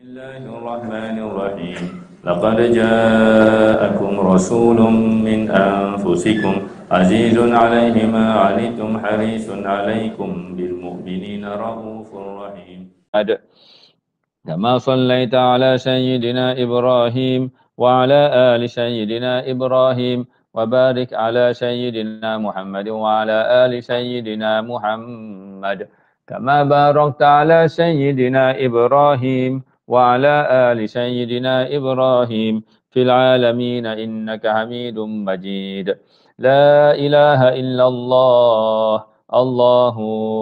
الله الرحمن الرحيم لقد جاءكم رسول من أنفسكم عزيز عليه ما عنتم حريص عليكم بالمؤمنين رؤوف رحيم كما صليت على سيدنا إبراهيم وعلى آل سيدنا إبراهيم وبارك على سيدنا محمد وعلى آل سيدنا محمد كما باركت على سيدنا إبراهيم وعلى آل سيدنا إبراهيم في العالمين إنك حميد مجيد لا إله إلا الله الله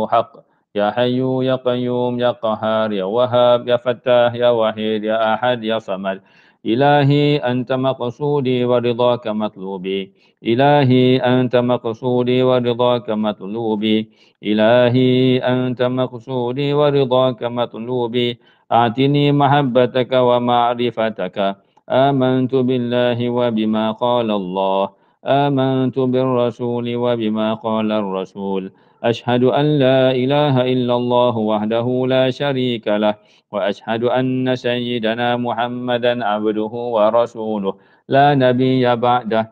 حق يا حي يا قيوم يا قهار يا وهاب يا فتاح يا وحيد يا أحد يا صمد إلهي أنت مقصودي ورضاك مطلوبي إلهي أنت مقصودي ورضاك مطلوبي إلهي أنت مقصودي ورضاك مطلوبي أعطني محبتك ومعرفتك آمنت بالله وبما قال الله آمنت بالرسول وبما قال الرسول أشهد أن لا إله إلا الله وحده لا شريك له وأشهد أن سيدنا محمدا عبده ورسوله لا نبي بعده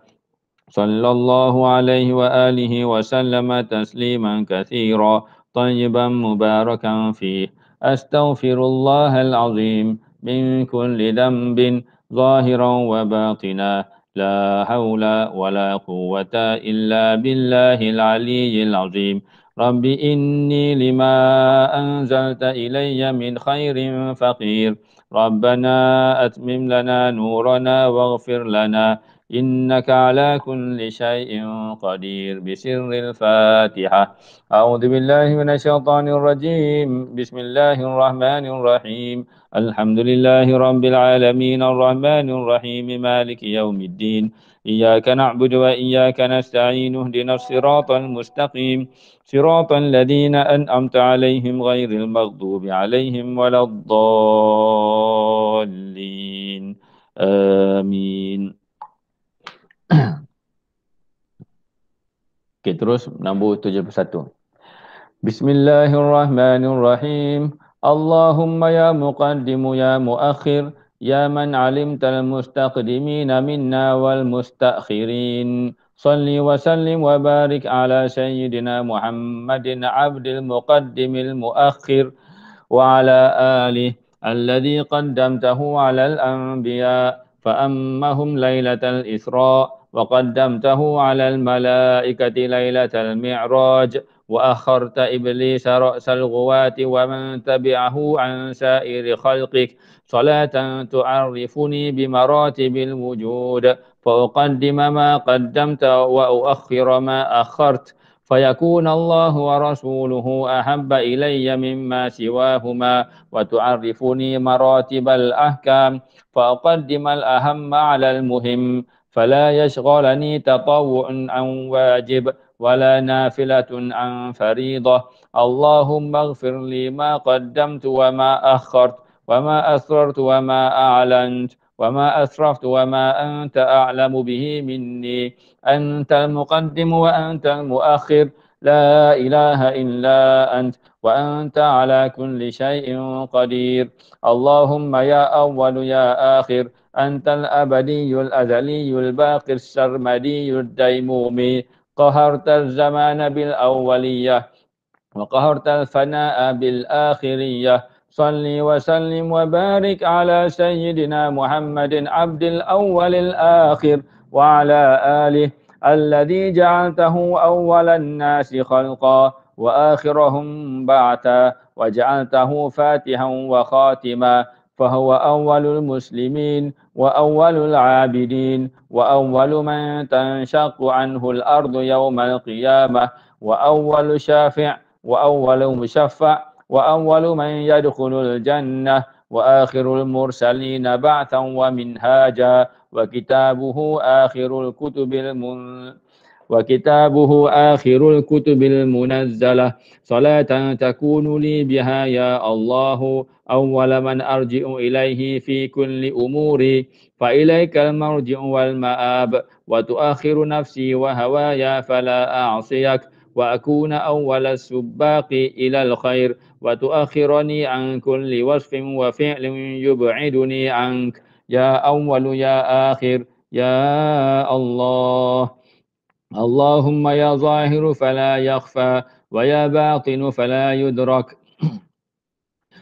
صلى الله عليه وآله وسلم تسليما كثيرا طيبا مباركا فيه أستغفر الله العظيم من كل ذنب ظاهرا وباطنا لا حول ولا قوة إلا بالله العلي العظيم رب إني لما أنزلت إلي من خير فقير ربنا أتمم لنا نورنا واغفر لنا إنك على كل شيء قدير بسر الفاتحة أعوذ بالله من الشيطان الرجيم بسم الله الرحمن الرحيم الحمد لله رب العالمين الرحمن الرحيم مالك يوم الدين إياك نعبد وإياك نستعين اهدنا الصراط المستقيم صراط الذين أنعمت عليهم غير المغضوب عليهم ولا الضالين آمين. Okey, terus nombor 71. Bismillahirrahmanirrahim. Allahumma ya muqaddimu ya muakhir ya man alimtal mustaqdimina minna wal mustakhirin. Salli wa sallim wa barik ala sayyidina Muhammadin abdil muqaddimil muakhir wa ala alihi alladhi qaddamtahu ala al-anbiya fa ammahum laylatal isra' وقدمته على الملائكة ليلة المعراج وأخرت إبليس رأس الغواة ومن تبعه عن سائر خلقك صلاة تعرفني بمراتب الوجود فأقدم ما قدمت وأؤخر ما أخرت فيكون الله ورسوله أحب إلي مما سواهما وتعرفني مراتب الأحكام فأقدم الأهم على المهم فلا يشغلني تطوع عن واجب ولا نافلة عن فريضة اللهم اغفر لي ما قدمت وما أخرت وما أسررت وما أعلنت وما أسرفت وما أنت أعلم به مني أنت المقدم وأنت المؤخر لا إله إلا أنت وأنت على كل شيء قدير اللهم يا أول يا آخر أنت الأبدي الأزلي الباقي السرمدي الديمومي قهرت الزمان بالأولية وقهرت الفناء بالآخرية صل وسلم وبارك على سيدنا محمد عبد الأول الآخر وعلى آله الذي جعلته أول الناس خلقا وآخرهم بعثا وجعلته فاتحا وخاتما فهو أول المسلمين وأول العابدين وأول من تنشق عنه الأرض يوم القيامة وأول شافع وأول مشفع وأول من يدخل الجنة وآخر المرسلين بعثا ومنهاجا وكتابه آخر الكتب المنزلة صلاة تكون لي بها يا الله أول من أرجع إليه في كل أموري فإليك المرجع والمآب وتؤخر نفسي وهوايا فلا أعصيك وأكون أول السباق إلى الخير وتؤخرني عن كل وصف وفعل يبعدني عنك يا أول يا آخر يا الله. اللهم يا ظاهر فلا يخفى ويا باطن فلا يدرك.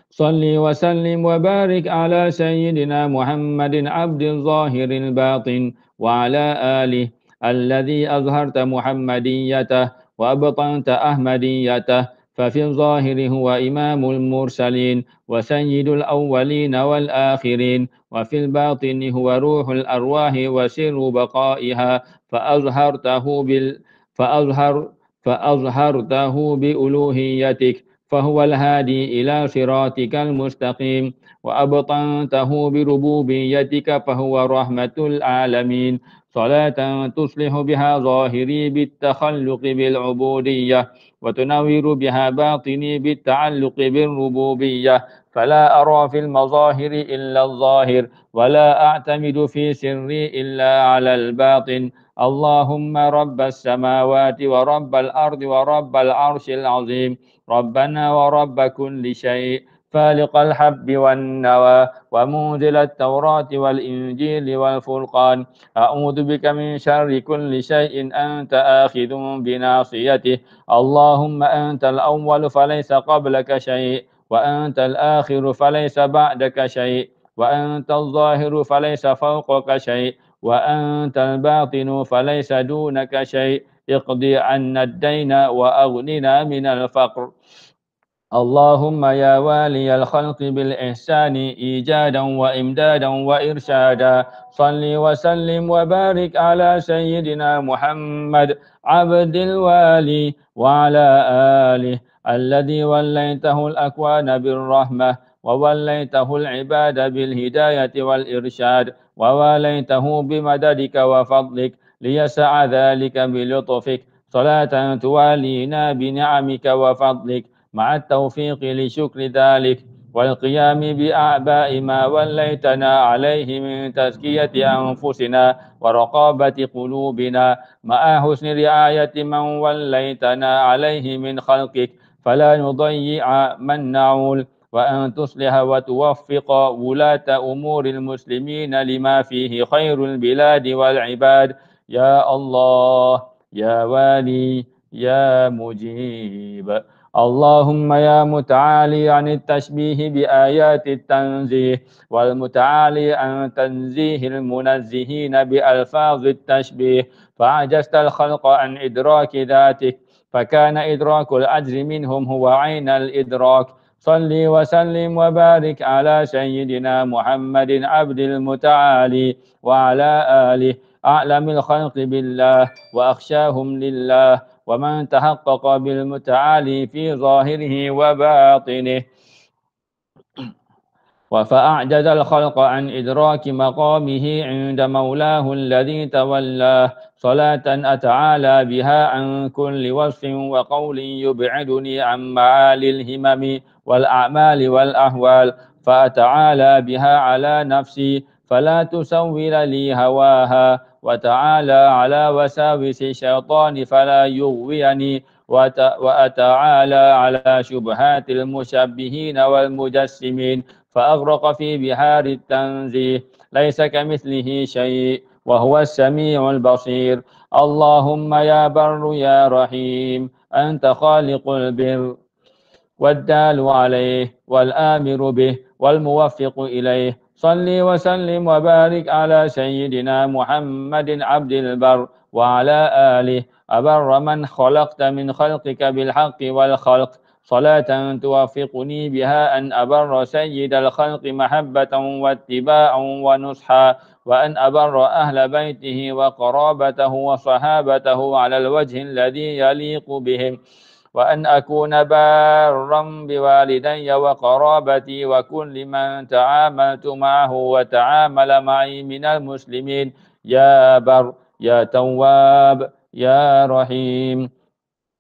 صل وسلم وبارك على سيدنا محمد عبد الظاهر الباطن وعلى آله الذي أظهرت محمديته وأبطنت أحمديته، ففي الظاهر هو إمام المرسلين وسيد الأولين والآخرين، وفي الباطن هو روح الأرواح وسر بقائها، فأظهرته بألوهيتك فهو الهادي إلى صراطك المستقيم، وأبطنته بربوبيتك فهو رحمة العالمين. صلاة تصلح بها ظاهري بالتخلق بالعبودية وتنور بها باطني بالتعلق بالربوبية، فلا أرى في المظاهر إلا الظاهر ولا أعتمد في سري إلا على الباطن. اللهم رب السماوات ورب الأرض ورب العرش العظيم، ربنا ورب كل شيء، فالق الحب والنوى ومنزل التوراة والإنجيل والفرقان، أعوذ بك من شر كل شيء أنت آخذ بناصيته. اللهم أنت الأول فليس قبلك شيء، وأنت الآخر فليس بعدك شيء، وأنت الظاهر فليس فوقك شيء، وأنت الباطن فليس دونك شيء. اقضي عنا الدين وأغننا من الفقر. اللهم يا والي الخلق بالإحسان إيجادا وإمدادا وإرشادا، صل وسلم وبارك على سيدنا محمد عبد الوالي وعلى آله الذي وليته الأكوان بالرحمة ووليته العباد بالهداية والإرشاد وواليته بمددك وفضلك ليسع ذلك بلطفك، صلاة توالينا بنعمك وفضلك مع التوفيق لشكر ذلك والقيام بأعباء ما وليتنا عليه من تزكية أنفسنا ورقابة قلوبنا مع حسن رعاية من وليتنا عليه من خلقك، فلا نضيع من نعول، وأن تصلح وتوفق ولاة أمور المسلمين لما فيه خير البلاد والعباد. يا الله يا والي يا مجيب. اللهم يا متعالي عن التشبيه بآيات التنزيه والمتعالي عن تنزيه المنزهين بألفاظ التشبيه، فعجزت الخلق عن إدراك ذاتك، فكان إدراك العجز منهم هو عين الإدراك. صل وسلم وبارك على سيدنا محمد عبد المتعالي وعلى آله أعلم الخلق بالله وأخشاهم لله، ومن تحقق بالمتعالي في ظاهره وباطنه فأعجز الخلق عن إدراك مقامه عند مولاه الذي تولاه، صلاة أتعالى بها عن كل وصف وقول يبعدني عن معالي الهمم والأعمال والأهوال، فأتعالى بها على نفسي فلا تسول لي هواها، وتعالى على وساوس الشيطان فلا يغويني، وأتعالى على شبهات المشبهين والمجسمين فأغرق في بحار التنزيه، ليس كمثله شيء وهو السميع البصير. اللهم يا بر يا رحيم، أنت خالق البر والدال عليه والآمر به والموفق إليه، صل وسلم وبارك على سيدنا محمد عبد البر وعلى آله أبر من خلقت من خلقك بالحق والخلق، صلاة توفقني بها أن أبر سيد الخلق محبة واتباعا ونصحا، وأن أبر أهل بيته وقرابته وصحابته على الوجه الذي يليق بهم، وأن أكون بارا بوالدي وقرابتي وكل من تعاملت معه وتعامل معي من المسلمين، يا بر يا تواب يا رحيم.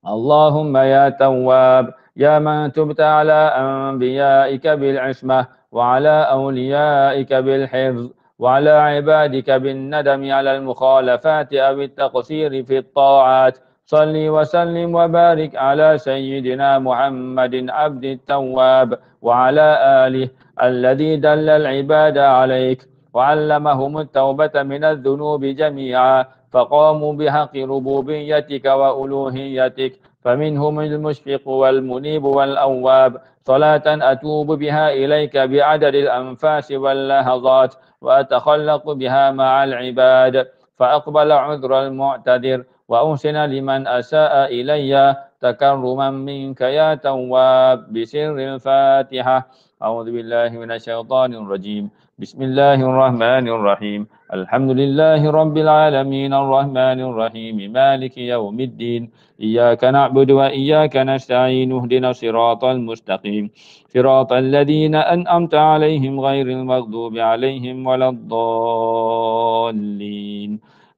اللهم يا تواب يا من تبت على أنبيائك بالعصمة وعلى أوليائك بالحفظ وعلى عبادك بالندم على المخالفات أو التقصير في الطاعات، صل وسلم وبارك على سيدنا محمد عبد التواب وعلى آله الذي دل العباد عليك وعلمهم التوبة من الذنوب جميعا فقاموا بحق ربوبيتك وألوهيتك فمنهم المشفق والمنيب والأواب صلاة أتوب بها إليك بعدد الأنفاس واللحظات وأتخلق بها مع العباد فأقبل عذر المعتذر وأحسن لمن أساء إلي تكرما منك يا تواب بسر الفاتحة. أعوذ بالله من الشيطان الرجيم. بسم الله الرحمن الرحيم. الحمد لله رب العالمين الرحمن الرحيم مالك يوم الدين إياك نعبد وإياك نستعين اهدنا الصراط المستقيم صراط الذين أنعمت عليهم غير المغضوب عليهم ولا الضالين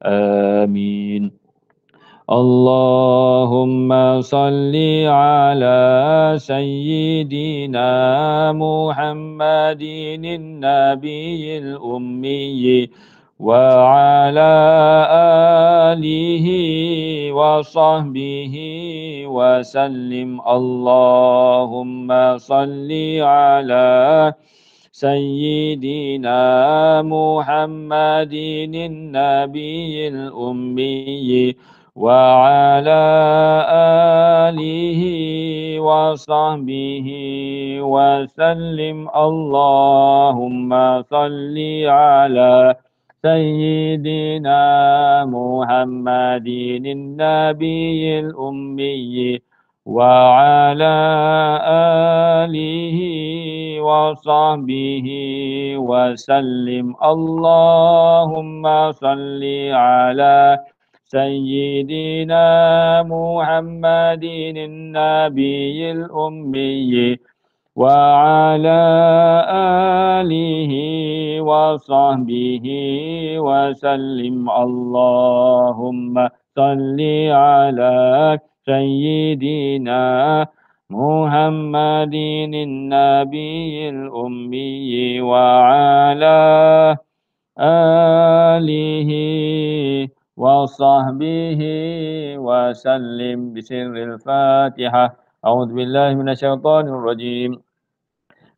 آمين. اللهم صل على سيدنا محمد النبي الأمي وعلى آله وصحبه وسلم. اللهم صل على سيدنا محمد النبي الأمي وعلى آله وصحبه وسلم. اللهم صل على سيدنا محمد النبي الأمي وعلى آله وصحبه وسلم. اللهم صل على سيدنا محمد النبي الأمي وعلى آله وصحبه وسلم. اللهم صل على سيدنا محمد النبي الأمي وعلى آله وصحبه وسلم بسر الفاتحة. أعوذ بالله من الشيطان الرجيم.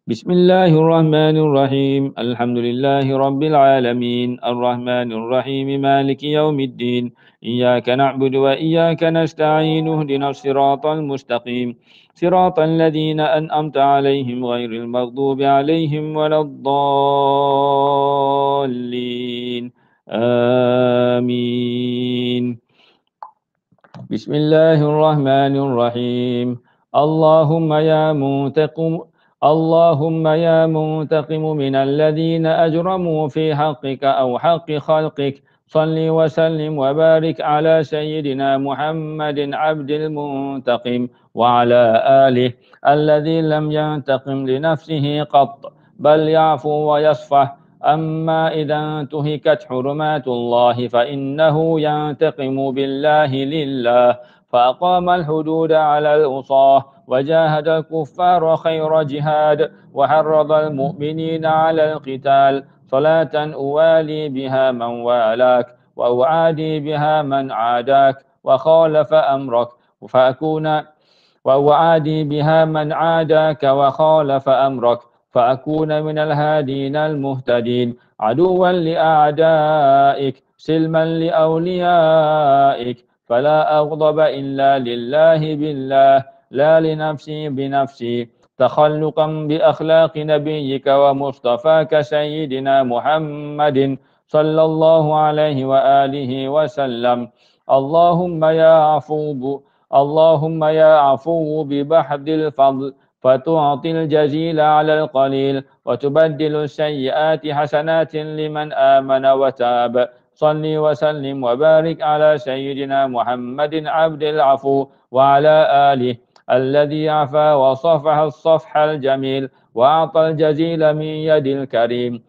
بسم الله الرحمن الرحيم. الحمد لله رب العالمين الرحمن الرحيم مالك يوم الدين إياك نعبد وإياك نستعين اهدنا الصراط المستقيم صراط الذين أنعمت عليهم غير المغضوب عليهم ولا الضالين آمين. بسم الله الرحمن الرحيم. اللهم يا منتقم من الذين أجرموا في حقك أو حق خلقك صل وسلم وبارك على سيدنا محمد عبد المنتقم وعلى آله الذي لم ينتقم لنفسه قط بل يعفو ويصفح. أما إذا انتهكت حرمات الله فإنه ينتقم بالله لله فأقام الحدود على العصاة وجاهد الكفار خير جهاد وحرض المؤمنين على القتال صلاة أوالي بها من والاك وأعادي بها من عاداك وخالف أمرك وأعادي بها من عاداك وخالف أمرك فأكون من الهادين المهتدين عدوا لأعدائك سلما لأوليائك فلا أغضب إلا لله بالله لا لنفسي بنفسي تخلقا بأخلاق نبيك ومصطفاك سيدنا محمد صلى الله عليه وآله وسلم. اللهم يا عفو ببحث الفضل فتعطي الجزيل على القليل وتبدل السيئات حسنات لمن آمن وتاب. صل وسلم وبارك على سيدنا محمد عبد العفو وعلى آله الذي عفا وصفح الصفح الجميل وأعطى الجزيل من يد الكريم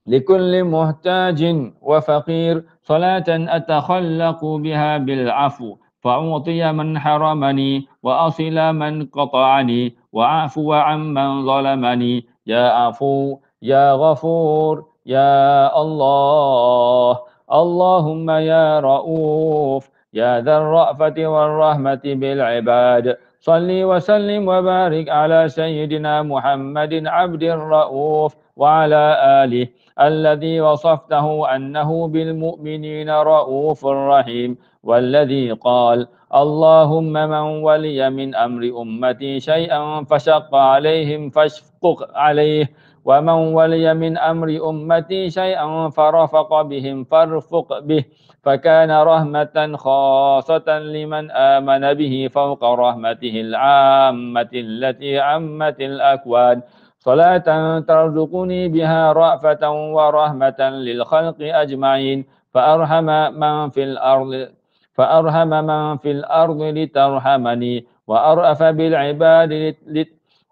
لكل محتاج وفقير صلاة أتخلق بها بالعفو فأعطي من حرمني وأصل من قطعني وأعفو عمن ظلمني. يا عفو يا غفور يا الله. اللهم يا رؤوف يا ذا الرأفة والرحمة بالعباد. صل وسلم وبارك على سيدنا محمد عبد الرؤوف وعلى آله الذي وصفته أنه بالمؤمنين رؤوف رحيم، والذي قال: اللهم من ولي من أمر أمتي شيئا فشق عليهم فاشقق عليه، ومن ولي من أمر أمتي شيئا فرفق بهم فارفق به، فكان رحمة خاصة لمن آمن به فوق رحمته العامة التي عمت الأكوان. صلاة ترزقني بها رأفة ورحمة للخلق أجمعين، فأرحم من في الأرض لترحمني،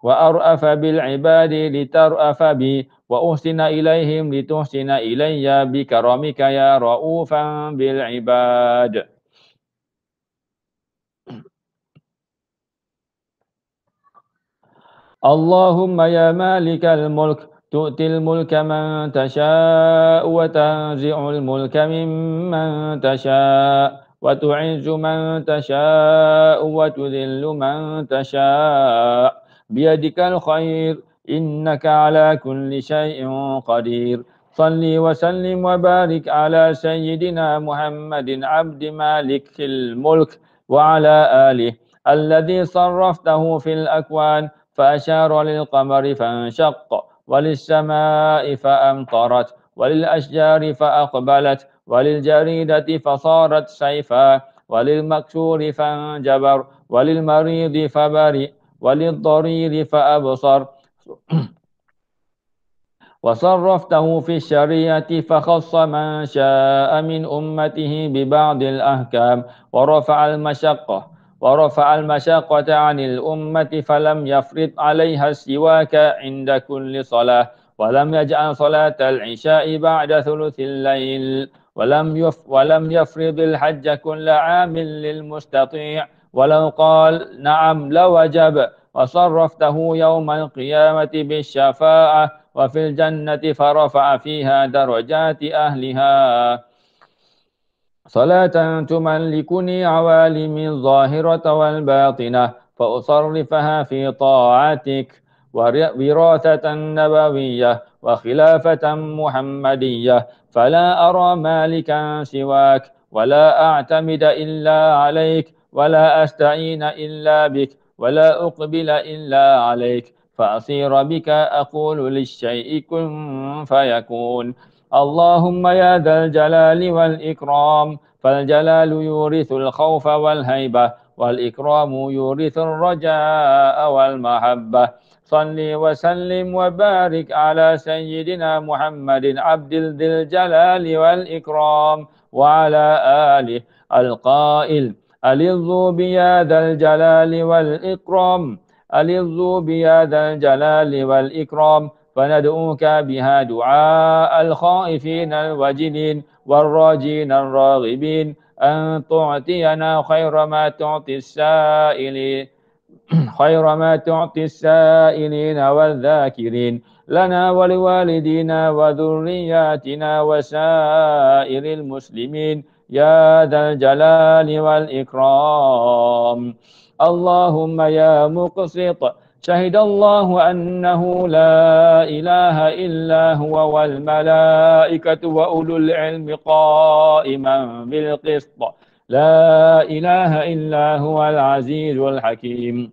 وأرأف بالعباد لترأف بي، وأحسن إليهم لتحسن إلي بكرمك يا رؤوفا بالعباد. اللهم يا مالك الملك تؤتي الملك من تشاء وتنزع الملك ممن تشاء وتعز من تشاء وتذل من تشاء، بيدك الخير إنك على كل شيء قدير. صل وسلم وبارك على سيدنا محمد عبد مالك الملك وعلى آله الذي صرفته في الأكوان فأشار للقمر فانشق، وللسماء فأمطرت، وللأشجار فأقبلت، وللجريدة فصارت سيفا، وللمكسور فانجبر، وللمريض فبرئ، وللضرير فأبصر. وصرفته في الشريعة فخص من شاء من أمته ببعض الأحكام، ورفع المشقة عن الأمة، فلم يفرض عليها السواك عند كل صلاة، ولم يجعل صلاة العشاء بعد ثلث الليل، ولم يفرض الحج كل عام للمستطيع، ولو قال نعم لوجب. وصرفته يوم القيامة بالشفاعة وفي الجنة فرفع فيها درجات أهلها. صلاة تملكني عوالمي الظاهرة والباطنة فأصرفها في طاعتك، وراثة نبوية وخلافة محمدية، فلا أرى مالكا سواك، ولا أعتمد إلا عليك، ولا أستعين إلا بك، ولا أقبل إلا عليك، فأصير بك أقول للشيء كن فيكون. اللهم يا ذا الجلال والإكرام، فالجلال يورث الخوف والهيبة، والإكرام يورث الرجاء والمحبة. صل وسلم وبارك على سيدنا محمد عبد ذي الجلال والإكرام وعلى آله القائل: ألظوا بيا ذا الجلال والإكرام، ألظوا بيا ذا الجلال والإكرام، فندعوك بها دعاء الخائفين الوجلين والراجين الراغبين، أن تعطينا خير ما تعطي السائلين والذاكرين لنا ولوالدينا وذرياتنا وسائر المسلمين يا ذا الجلال والإكرام. اللهم يا مقسط، شهد الله أنه لا إله إلا هو والملائكة وأولو العلم قائما بالقسط، لا إله إلا هو العزيز الحكيم.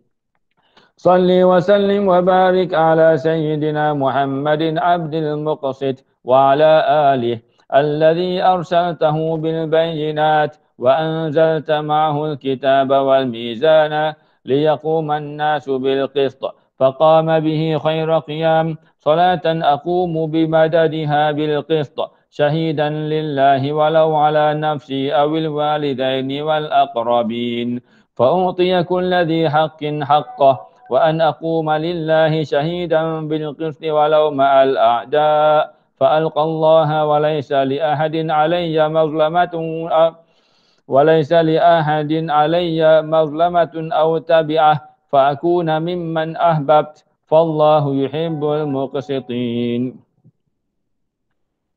صل وسلم وبارك على سيدنا محمد عبد المقسط وعلى آله الذي أرسلته بالبينات وأنزلت معه الكتاب والميزان ليقوم الناس بالقسط، فقام به خير قيام. صلاة أقوم بمددها بالقسط شهيدا لله ولو على نفسي أو الوالدين والأقربين، فأعطي كل ذي حق حقه، وأن أقوم لله شهيدا بالقسط ولو مع الأعداء، فألقى الله وليس لأحد علي مظلمة أو تبعه، فأكون ممن أحببت، فالله يحب المقسطين.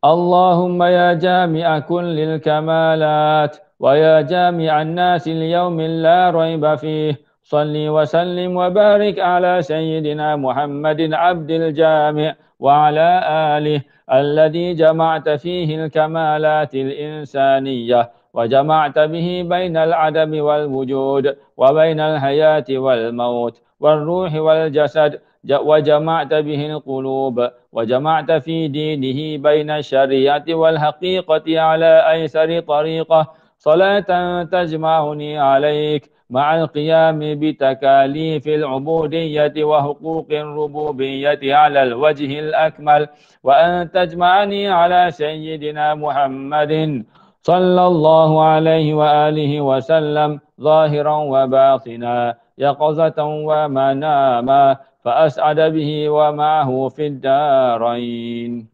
اللهم يا جامع كل الكمالات ويا جامع الناس اليوم لا ريب فيه صل وسلم وبارك على سيدنا محمد عبد الجامع وعلى آله الذي جمعت فيه الكمالات الإنسانية وجمعت به بين العدم والوجود وبين الحياة والموت والروح والجسد وجمعت به القلوب وجمعت في دينه بين الشريعة والحقيقة على أيسر طريقة صلاة تجمعني عليك مع القيام بتكاليف العبودية وحقوق الربوبية على الوجه الأكمل وأن تجمعني على سيدنا محمد صلى الله عليه وآله وسلم ظاهرا وباطنا يقظة ومناما فأسعد به ومعه في الدارين.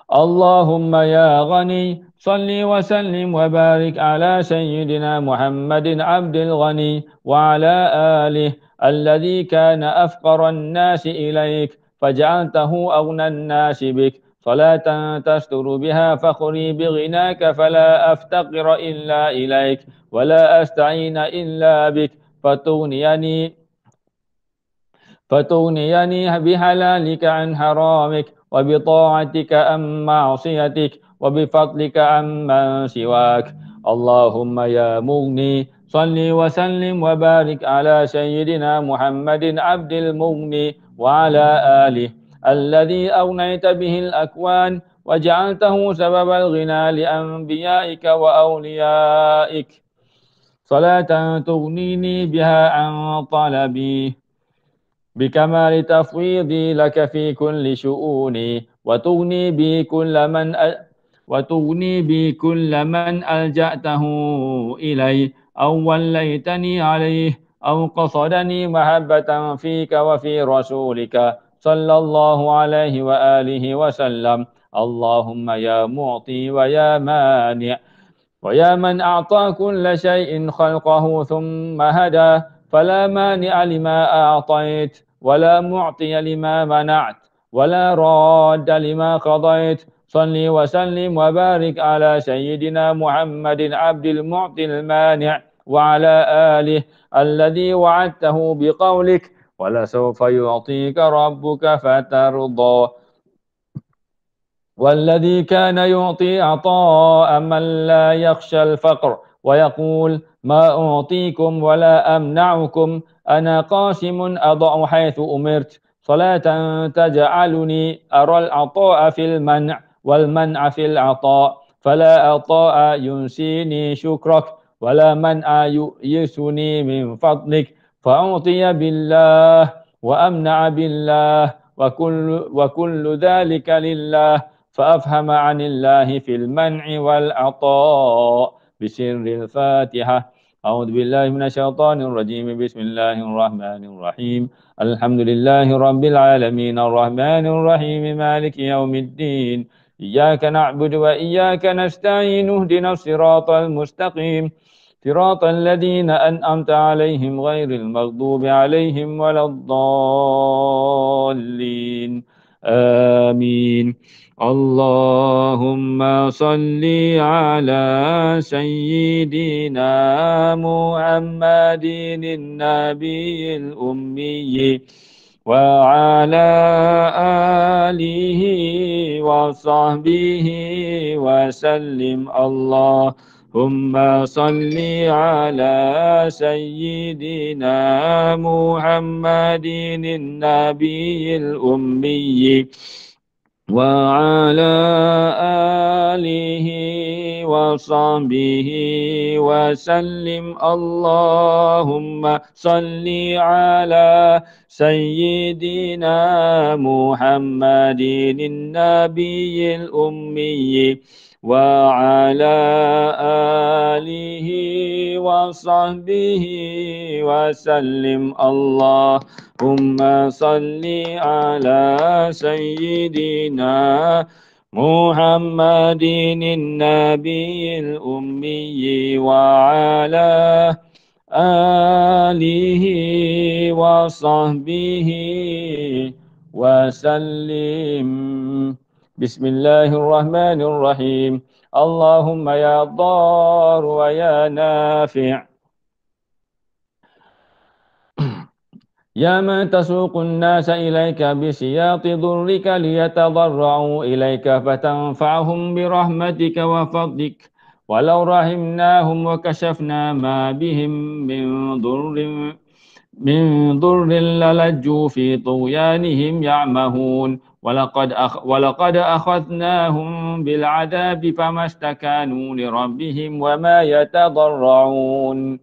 اللهم يا غني صل وسلم وبارك على سيدنا محمد عبد الغني وعلى آله الذي كان أفقر الناس إليك فجعلته أغنى الناس بك صلاة تستر بها فخري بغناك فلا أفتقر إلا إليك ولا أستعين إلا بك فتغنيني بحلالك عن حرامك وبطاعتك عن معصيتك وبفضلك عن من سواك. اللهم يا مغني صل وسلم وبارك على سيدنا محمد عبد المغني وعلى آله الذي أغنيت به الأكوان وجعلته سبب الغنى لأنبيائك وأوليائك صلاة تغنيني بها عن طلبي بكمال تفويضي لك في كل شؤوني وتغني بي كل من ألجأته إلي أو وليتني عليه أو قصدني محبة فيك وفي رسولك صلى الله عليه وآله وسلم. اللهم يا معطي ويا مانع ويا من أعطى كل شيء خلقه ثم هدى فلا مانع لما أعطيت ولا معطي لما منعت ولا راد لما قضيت صل وسلم وبارك على سيدنا محمد عبد المعطي المانع وعلى آله الذي وعدته بقولك ولسوف يعطيك ربك فترضى والذي كان يعطي عطاء من لا يخشى الفقر ويقول ما أعطيكم ولا أمنعكم أنا قاسم أضع حيث أمرت صلاة تجعلني أرى العطاء في المنع والمنع في العطاء فلا عطاء ينسيني شكرك ولا منع يؤيسني من فضلك فأعطي بالله وأمنع بالله وكل ذلك لله فأفهم عن الله في المنع والعطاء بسر الفاتحة. أعوذ بالله من الشيطان الرجيم. بسم الله الرحمن الرحيم. الحمد لله رب العالمين الرحمن الرحيم مالك يوم الدين إياك نعبد وإياك نستعين اهدنا الصراط المستقيم صراط الذين أنعمت عليهم غير المغضوب عليهم ولا الضالين آمين. اللهم صل على سيدنا محمد النبي الأمي وعلى آله وصحبه وسلم. اللهم صل على سيدنا محمد النبي الأمي وعلى آله وصحبه وسلم. اللهم صل على سيدنا محمد النبي الأمي وعلى آله وصحبه وسلم. اللهم صل على سيدنا محمد النبي الأمي وعلى آله وصحبه وسلم. بسم الله الرحمن الرحيم. اللهم يا ضار ويا نافع يا من تسوق الناس إليك بسياط ضرك ليتضرعوا إليك فتنفعهم برحمتك وفضلك ولو رحمناهم وكشفنا ما بهم من ضر للجوا في طغيانهم يعمهون ولقد أخذناهم بالعذاب فما استكانوا لربهم وما يتضرعون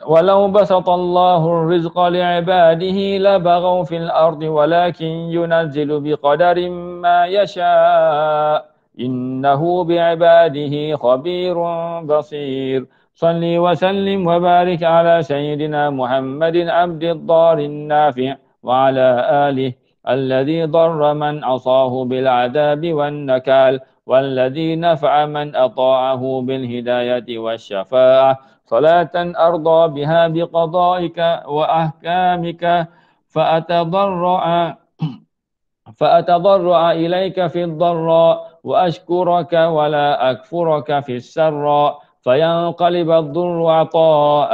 ولو بسط الله الرزق لعباده لبغوا في الأرض ولكن ينزل بقدر ما يشاء إنه بعباده خبير بصير صل وسلم وبارك على سيدنا محمد عبد الضار النافع وعلى آله الذي ضر من عصاه بالعذاب والنكال والذي نفع من أطاعه بالهداية والشفاعة صلاة أرضى بها بقضائك وأحكامك فأتضرع إليك في الضراء وأشكرك ولا أكفرك في السراء فينقلب الضر عطاء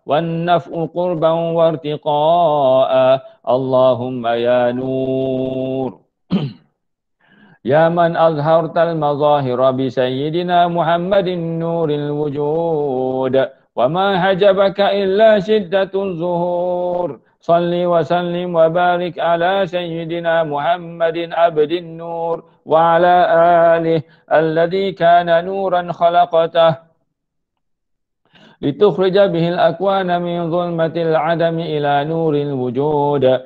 والنفع قربا وارتقاء اللهم يا نور يا من أظهرت المظاهر بسيدنا محمد نور الوجود وما حجبك إلا شدة الظهور صل وسلم وبارك على سيدنا محمد عبد النور وعلى آله الذي كان نورا خلقته لتخرج به الأكوان من ظلمة العدم إلى نور الوجود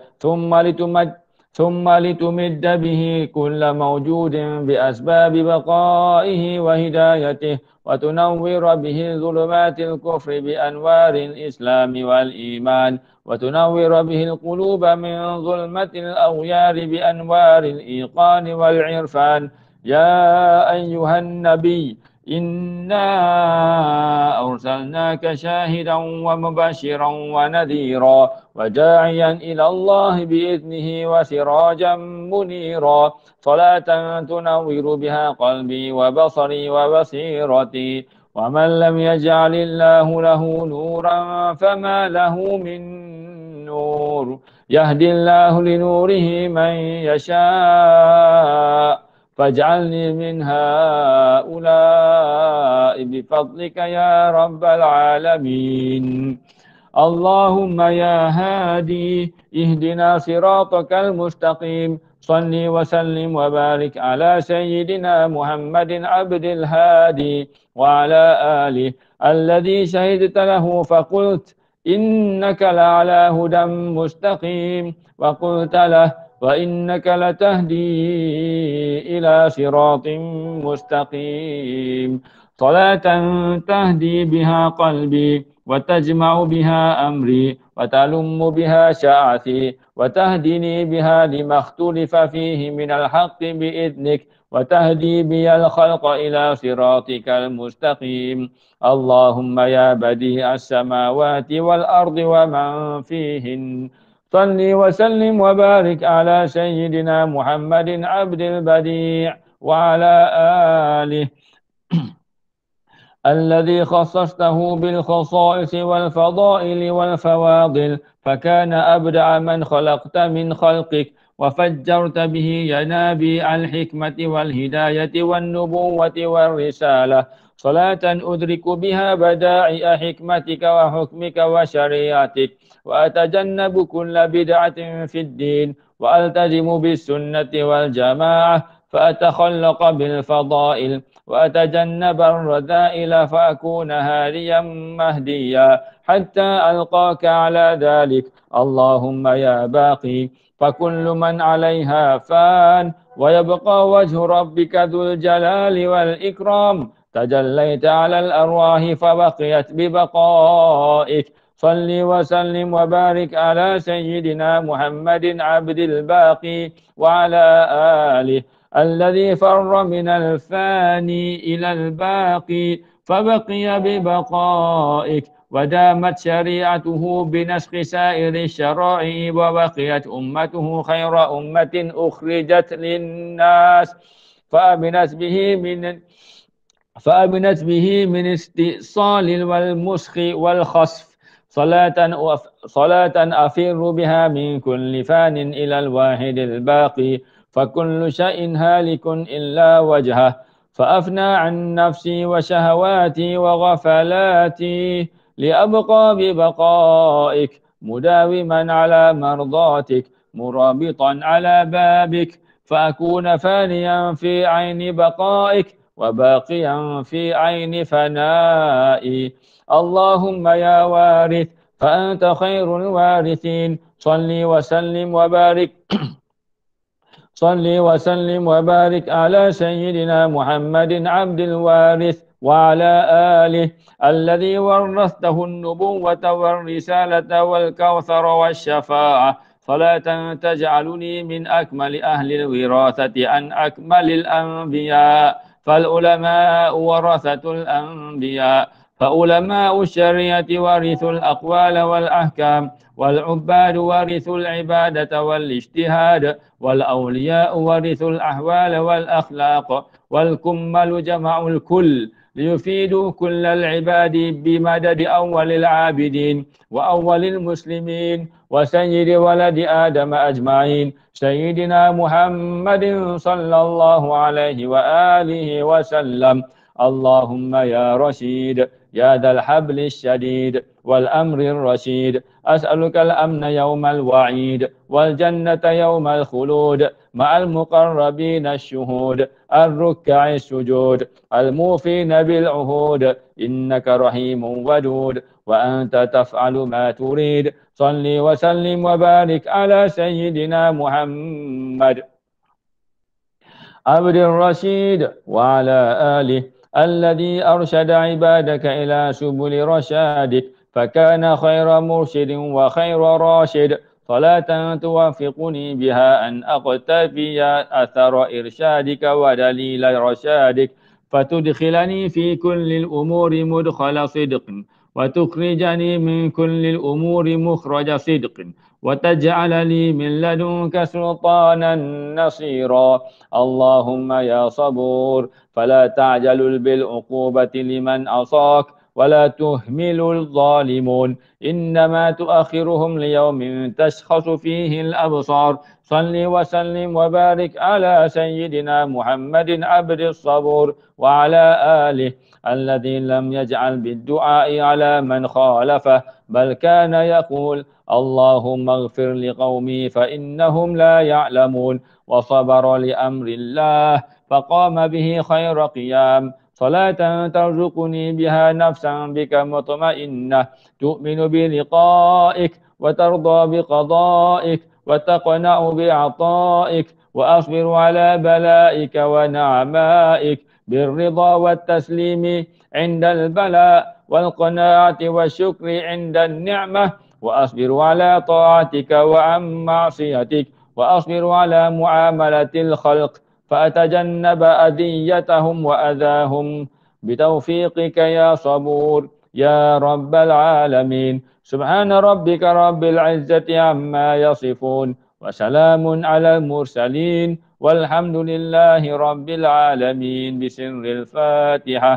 ثم لتمد به كل موجود بأسباب بقائه وهدايته وتنور به ظلمات الكفر بأنوار الإسلام والإيمان وتنور به القلوب من ظلمة الأغيار بأنوار الإيقان والعرفان يا أيها النبي إنا أرسلناك شاهدا ومبشرا ونذيرا وداعيا إلى الله بإذنه وسراجا منيرا صلاة تنور بها قلبي وبصري وبصيرتي ومن لم يجعل الله له نورا فما له من نور يهدي الله لنوره من يشاء فاجعلني من هؤلاء بفضلك يا رب العالمين اللهم يا هادي اهدنا صراطك المستقيم صل وسلم وبارك على سيدنا محمد عبد الهادي وعلى آله الذي شهدت له فقلت إنك لعلى هدى مستقيم وقلت له وإنك لتهدي إلى صراط مستقيم صلاة تهدي بها قلبي وتجمع بها أمري وتلم بها شعثي وتهدني بها لما اختلف فيه من الحق بإذنك وتهدي بي الخلق إلى صراطك المستقيم اللهم يا بديع السماوات والأرض ومن فيهن صل وسلم وبارك على سيدنا محمد عبد البديع وعلى آله الذي خصصته بالخصائص والفضائل والفواضل فكان أبدع من خلقت من خلقك وفجرت به ينابيع الحكمة والهداية والنبوة والرسالة صلاة أدرك بها بدائع حكمتك وحكمك وشريعتك وأتجنب كل بدعة في الدين وألتزم بالسنة والجماعة فأتخلق بالفضائل وأتجنب الرذائل فأكون هاديا مهديا حتى ألقاك على ذلك اللهم يا باقي فكل من عليها فان ويبقى وجه ربك ذو الجلال والإكرام تجليت على الأرواح فبقيت ببقائك صل وسلم وبارك على سيدنا محمد عبد الباقي وعلى آله الذي فر من الفاني إلى الباقي فبقي ببقائك ودامت شريعته بنسخ سائر الشرائع وبقيت أمته خير أمة أخرجت للناس فأمنت به من استئصال والمسخ والخسف صلاة أفر بها من كل فان إلى الواحد الباقي فكل شيء هالك إلا وجهه فأفنى عن نفسي وشهواتي وغفلاتي لأبقى ببقائك مداوما على مرضاتك مرابطا على بابك فأكون فانيا في عين بقائك وباقيا في عين فنائي اللهم يا وارث فأنت خير الوارثين صل وسلم وبارك على سيدنا محمد عبد الوارث وعلى آله الذي ورثته النبوة والرسالة والكوثر والشفاعة صلاة تجعلني من أكمل أهل الوراثة عن أكمل الأنبياء فالعلماء ورثة الأنبياء فعلماء الشريعة ورثوا الأقوال والأحكام والعباد ورثوا العبادة والاجتهاد والأولياء ورثوا الأحوال والأخلاق والكمل جمعوا الكل ليفيدوا كل العباد بمدد أول العابدين وأول المسلمين وسيد ولد آدم أجمعين سيدنا محمد صلى الله عليه وآله وسلم اللهم يا رشيد يا ذا الحبل الشديد والأمر الرشيد أسألك الأمن يوم الوعيد والجنة يوم الخلود مع المقربين الشهود الركع السجود الموفين بالعهود إنك رحيم ودود وأنت تفعل ما تريد صل وسلم وبارك على سيدنا محمد عبد الرشيد وعلى آله الذي أرشد عبادك إلى سبل رشادك فكان خير مرشد وخير راشد صلاة توافقني بها أن أقتفي أثر إرشادك ودليل رشادك فتدخلني في كل الأمور مدخل صدق وتخرجني من كل الأمور مخرج صدق وتجعل لي من لدنك سلطانا نصيرا اللهم يا صبور فلا تعجل بالعقوبة لمن عصاك ولا تهمل الظالمون إنما تؤخرهم ليوم تشخص فيه الأبصار صل وسلم وبارك على سيدنا محمد عبد الصبور وعلى آله الذي لم يجعل بالدعاء على من خالفه بل كان يقول اللهم اغفر لقومي فإنهم لا يعلمون وصبر لأمر الله فقام به خير قيام صلاة ترزقني بها نفسا بك مطمئنة تؤمن بلقائك وترضى بقضائك وتقنع بعطائك وأصبر على بلائك ونعمائك بالرضا والتسليم عند البلاء والقناعة والشكر عند النعمة وأصبر على طاعتك وعن معصيتك وأصبر على معاملة الخلق فأتجنب أذيتهم وأذاهم بتوفيقك يا صبور يا رب العالمين سبحان ربك رب العزة عما يصفون وسلام على المرسلين والحمد لله رب العالمين بسر الفاتحة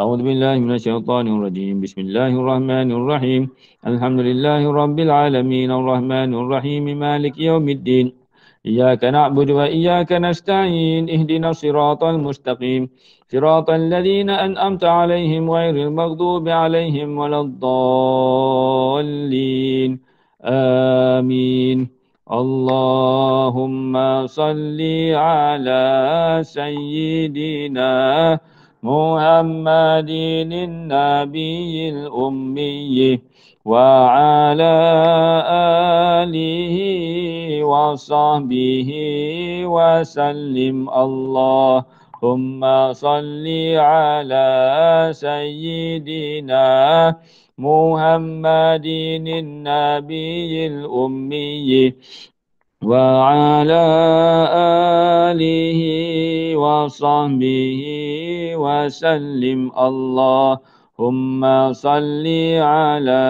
أعوذ بالله من الشيطان الرجيم بسم الله الرحمن الرحيم الحمد لله رب العالمين الرحمن الرحيم مالك يوم الدين إياك نعبد وإياك نستعين اهدنا الصراط المستقيم صراط الذين أنأمت عليهم غير المغضوب عليهم ولا الضالين آمين اللهم صل على سيدنا محمد النبي الأمي وعلى آله وصحبه وسلم اللهم صل على سيدنا محمد النبي الأمي وعلى آله وصحبه وسلم اللهم صل على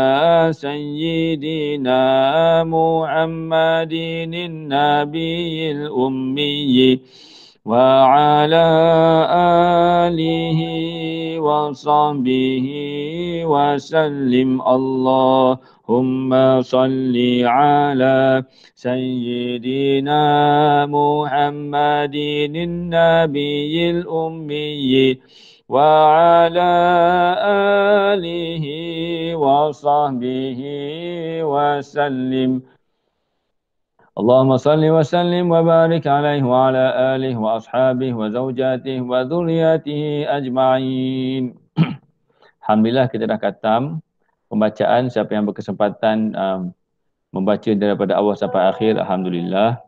سيدنا محمد النبي الأمي وعلى آله وصحبه وسلم اللهم صل على سيدنا محمد النبي الأمي وعلى آله وصحبه وسلم اللهم صل وسلم وبارك عليه وعلى آله وأصحابه وزوجاته وذرياته أجمعين. Alhamdulillah kita dah khatam pembacaan. Siapa yang berkesempatan membaca daripada awal sampai akhir, Alhamdulillah.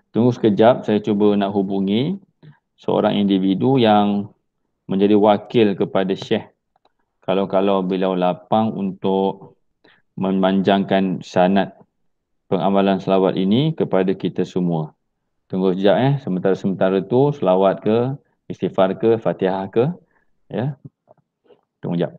Tunggu sekejap, saya cuba nak hubungi seorang individu yang menjadi wakil kepada Syekh. Kalau beliau lapang untuk memanjangkan sanad pengamalan selawat ini kepada kita semua. Tunggu sekejap sementara tu selawat ke, istighfar ke, Fatihah ke, ya. Tunggu sekejap.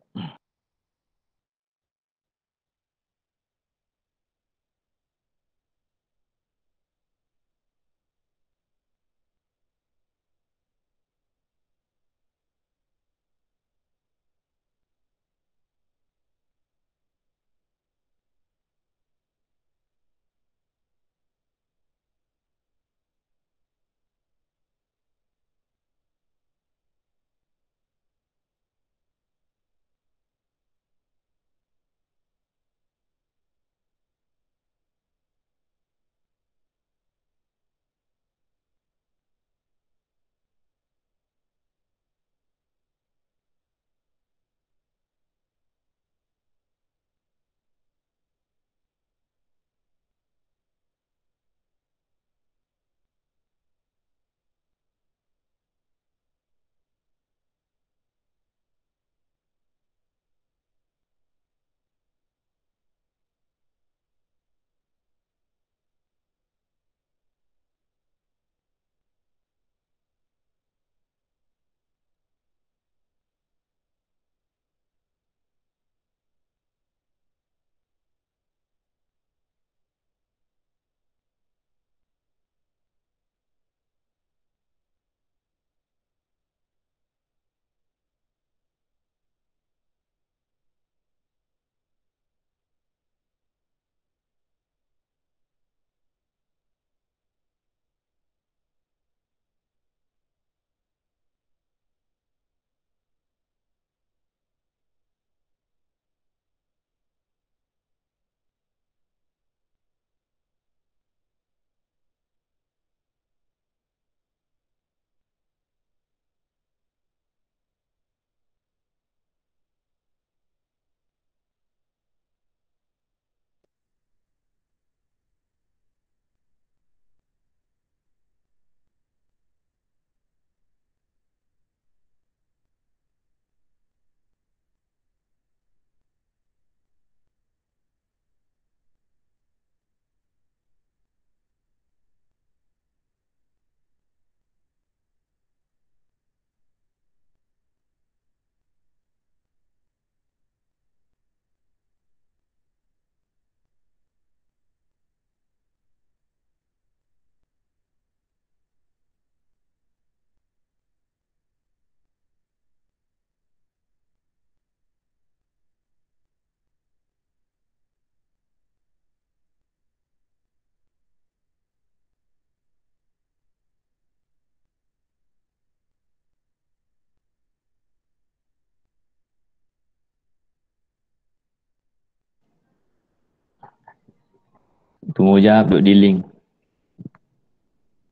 Tunggu sekejap, duduk di link.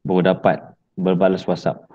Baru dapat berbalas WhatsApp.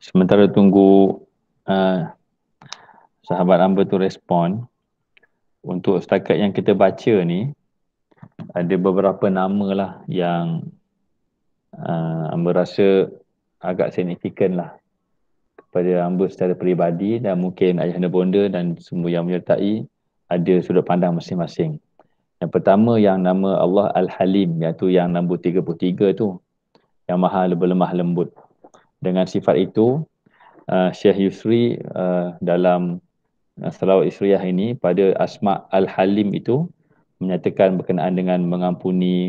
sementara tunggu sahabat hamba tu respon, untuk setakat yang kita baca ni, ada beberapa nama lah yang hamba rasa agak signifikan lah kepada hamba secara peribadi, dan mungkin ayahanda bonda dan semua yang menyertai ada sudut pandang masing-masing. Yang pertama yang nama Allah Al-Halim, iaitu yang nombor 33 tu, yang maha berlemah lembut. Dengan sifat itu, Syekh Yusri dalam Salawat Isriyah ini pada Asma Al-Halim itu menyatakan berkenaan dengan mengampuni,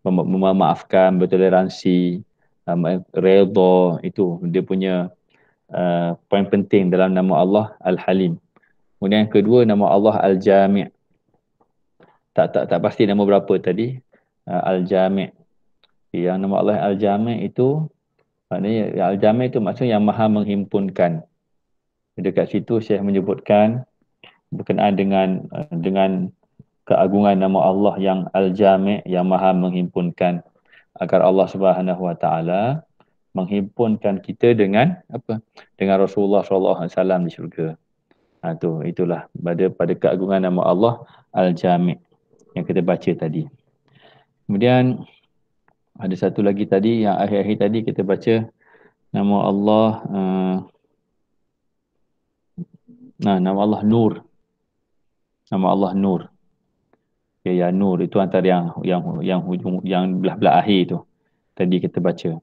memaafkan, bertoleransi, redha, itu dia punya poin penting dalam nama Allah Al-Halim. Kemudian yang kedua, nama Allah Al-Jami'. Tak pasti nama berapa tadi. Al-Jami'. Yang nama Allah Al-Jami' itu, maknanya Al-Jami' itu maksudnya yang maha menghimpunkan. Dekat situ Syekh menyebutkan berkenaan dengan keagungan nama Allah yang Al-Jami', yang maha menghimpunkan, agar Allah Subhanahu Wa Taala menghimpunkan kita dengan apa? Dengan Rasulullah SAW di syurga. Itulah pada keagungan nama Allah Al-Jami' yang kita baca tadi. Kemudian ada satu lagi tadi, yang akhir-akhir tadi kita baca nama Allah nama Allah Nur. Nama Allah Nur. Ya Nur itu antara yang belah-belah akhir tu. Tadi kita baca.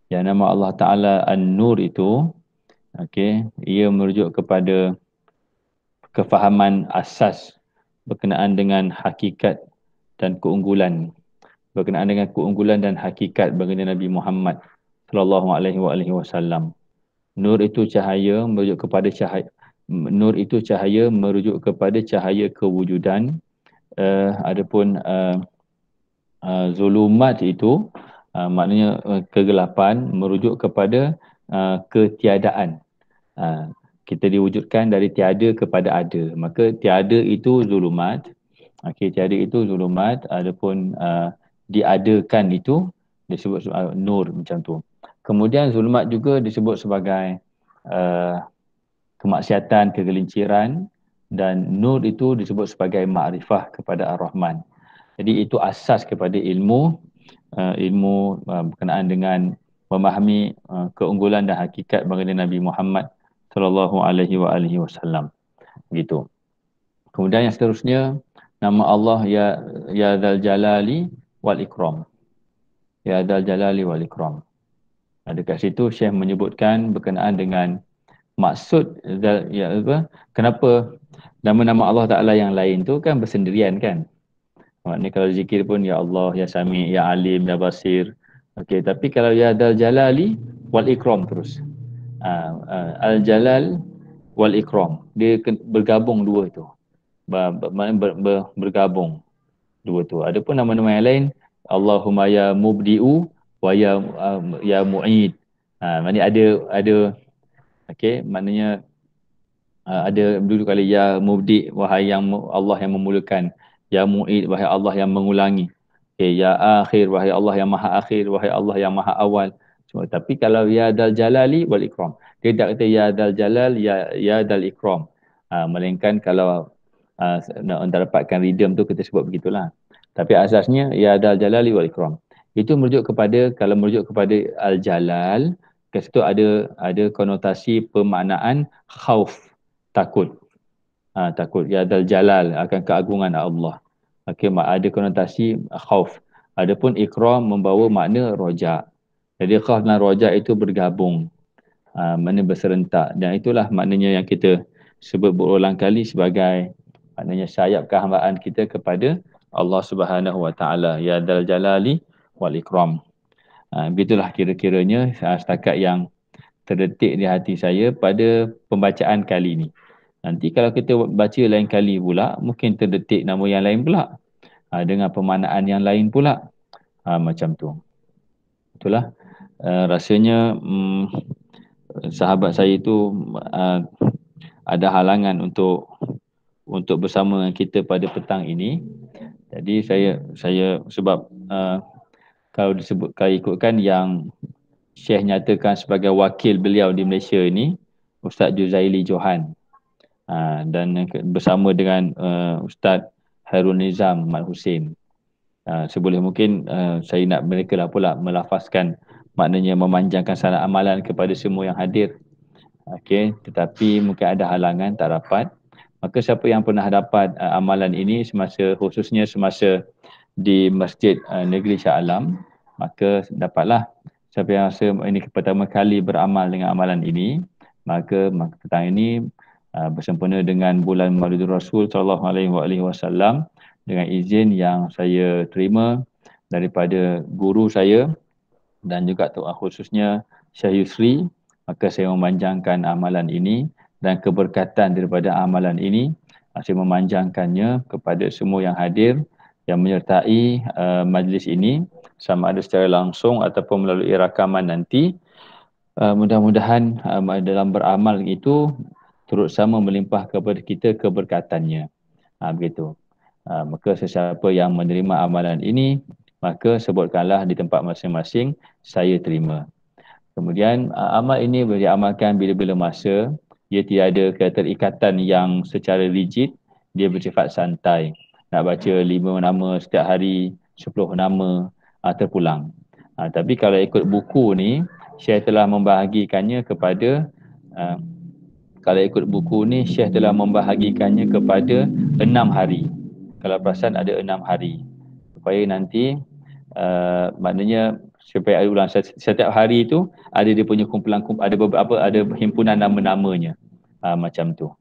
Yang nama Allah Taala An-Nur itu, ia merujuk kepada kefahaman asas berkenaan dengan hakikat dan keunggulan, dan hakikat baginda Nabi Muhammad sallallahu alaihi wasallam. Nur itu cahaya merujuk kepada cahaya kewujudan. Adapun zulumat itu maknanya kegelapan, merujuk kepada ketiadaan. Kita diwujudkan dari tiada kepada ada, maka tiada itu zulumat. Tiada itu zulumat. Adapun diadakan itu disebut nur, macam tu. Kemudian zulumat juga disebut sebagai kemaksiatan, kegelinciran, dan nur itu disebut sebagai makrifah kepada Ar-Rahman. Jadi itu asas kepada ilmu berkenaan dengan memahami keunggulan dan hakikat baginda Nabi Muhammad sallallahu alaihi wasallam. Begitu. Kemudian yang seterusnya, nama Allah ya Dzal Jalali wal Ikram. Ya Dzal Jalali wal Ikram. Dekat situ Syekh menyebutkan berkenaan dengan maksud kenapa nama-nama Allah Taala yang lain tu kan bersendirian kan. Maknanya kalau zikir pun ya Allah, ya Sami, ya Alim, ya Basir. Tapi kalau ya Dzal Jalali wal Ikram terus. Al-Jalal wal Ikram, dia bergabung dua tu. Bergabung dua tu. Adapun nama-nama yang lain, Allahumma ya Mubdi'u wa ya Mu'id. Maknanya ada maknanya ada dulu kali ya Mubdi', wahai yang Allah yang memulakan, ya Mu'id, wahai Allah yang mengulangi, ya Akhir, wahai Allah yang maha akhir, wahai Allah yang maha awal. Tapi kalau ya Dzal Jalali wal Ikram, dia tak kata ya Dzal Jalal, ya Dzal Ikram. Melainkan kalau nak dapatkan rhythm tu kita sebut begitulah. Tapi asasnya ya Dzal Jalali wal Ikram. Itu merujuk kepada, kalau merujuk kepada Al-Jalal, ke situ ada konotasi pemaknaan khauf, takut. Takut ya Dzal Jalal, akan keagungan Allah. Ada konotasi khauf. Adapun Ikram membawa makna roja. Jadi khauf dan roja itu bergabung, makna berserentak, dan itulah maknanya yang kita sebut berulang kali sebagai maknanya sayap kehambaan kita kepada Allah Subhanahu Wa Taala, ya Dzal Jalali wal Ikram. Begitulah kira-kiranya setakat yang terdetik di hati saya pada pembacaan kali ini. Nanti kalau kita baca lain kali pula, mungkin terdetik nama yang lain pula, dengan pemaknaan yang lain pula, macam tu. Itulah rasanya sahabat saya itu ada halangan untuk bersama dengan kita pada petang ini. Jadi saya sebab kalau ikutkan yang Syekh nyatakan sebagai wakil beliau di Malaysia ini, Ustaz Juzaili Johan. Dan bersama dengan Ustaz Harun Nizam Mat Hussein. Seboleh mungkin saya nak mereka lah pula melafazkan maknanya memanjangkan sanad amalan kepada semua yang hadir. Okey, tetapi mungkin ada halangan tak dapat. Maka siapa yang pernah dapat amalan ini khususnya semasa di Masjid Negeri Shah Alam, maka dapatlah. Siapa yang rasa ini pertama kali beramal dengan amalan ini, maka petang ini bersempena dengan bulan Maulidur Rasul sallallahu alaihi wasallam, dengan izin yang saya terima daripada guru saya dan juga khususnya Syekh Yusri, maka saya memanjangkan amalan ini dan keberkatan daripada amalan ini saya memanjangkannya kepada semua yang hadir yang menyertai majlis ini, sama ada secara langsung ataupun melalui rakaman nanti. Mudah-mudahan dalam beramal itu turut sama melimpah kepada kita keberkatannya. Begitu. Maka sesiapa yang menerima amalan ini, maka sebutkanlah di tempat masing-masing, saya terima. Kemudian amal ini boleh diamalkan bila-bila masa. Ia tiada keterikatan yang secara rigid, dia bersifat santai. Nak baca 5 nama setiap hari, 10 nama, terpulang. Tapi kalau ikut buku ni, Syekh telah membahagikannya kepada Syekh telah membahagikannya kepada 6 hari. Kalau perasan ada 6 hari. Supaya nanti maknanya supaya ada ulang setiap hari itu ada dia punya kumpulan, ada himpunan nama-namanya. Macam tu.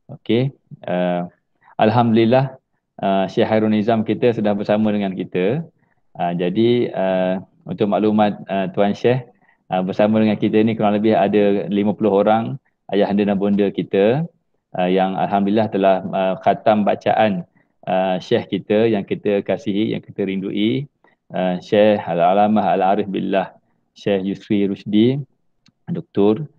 Okey. Alhamdulillah Syekh Harun Nizam kita sudah bersama dengan kita. Jadi untuk maklumat Tuan Syekh, bersama dengan kita ni kurang lebih ada 50 orang ayahanda dan bonda kita yang alhamdulillah telah khatam bacaan Syekh kita yang kita kasihi, yang kita rindui, Syekh Al-Alamah Al-Arif Billah Syekh Yusri Rusdi, Doktor.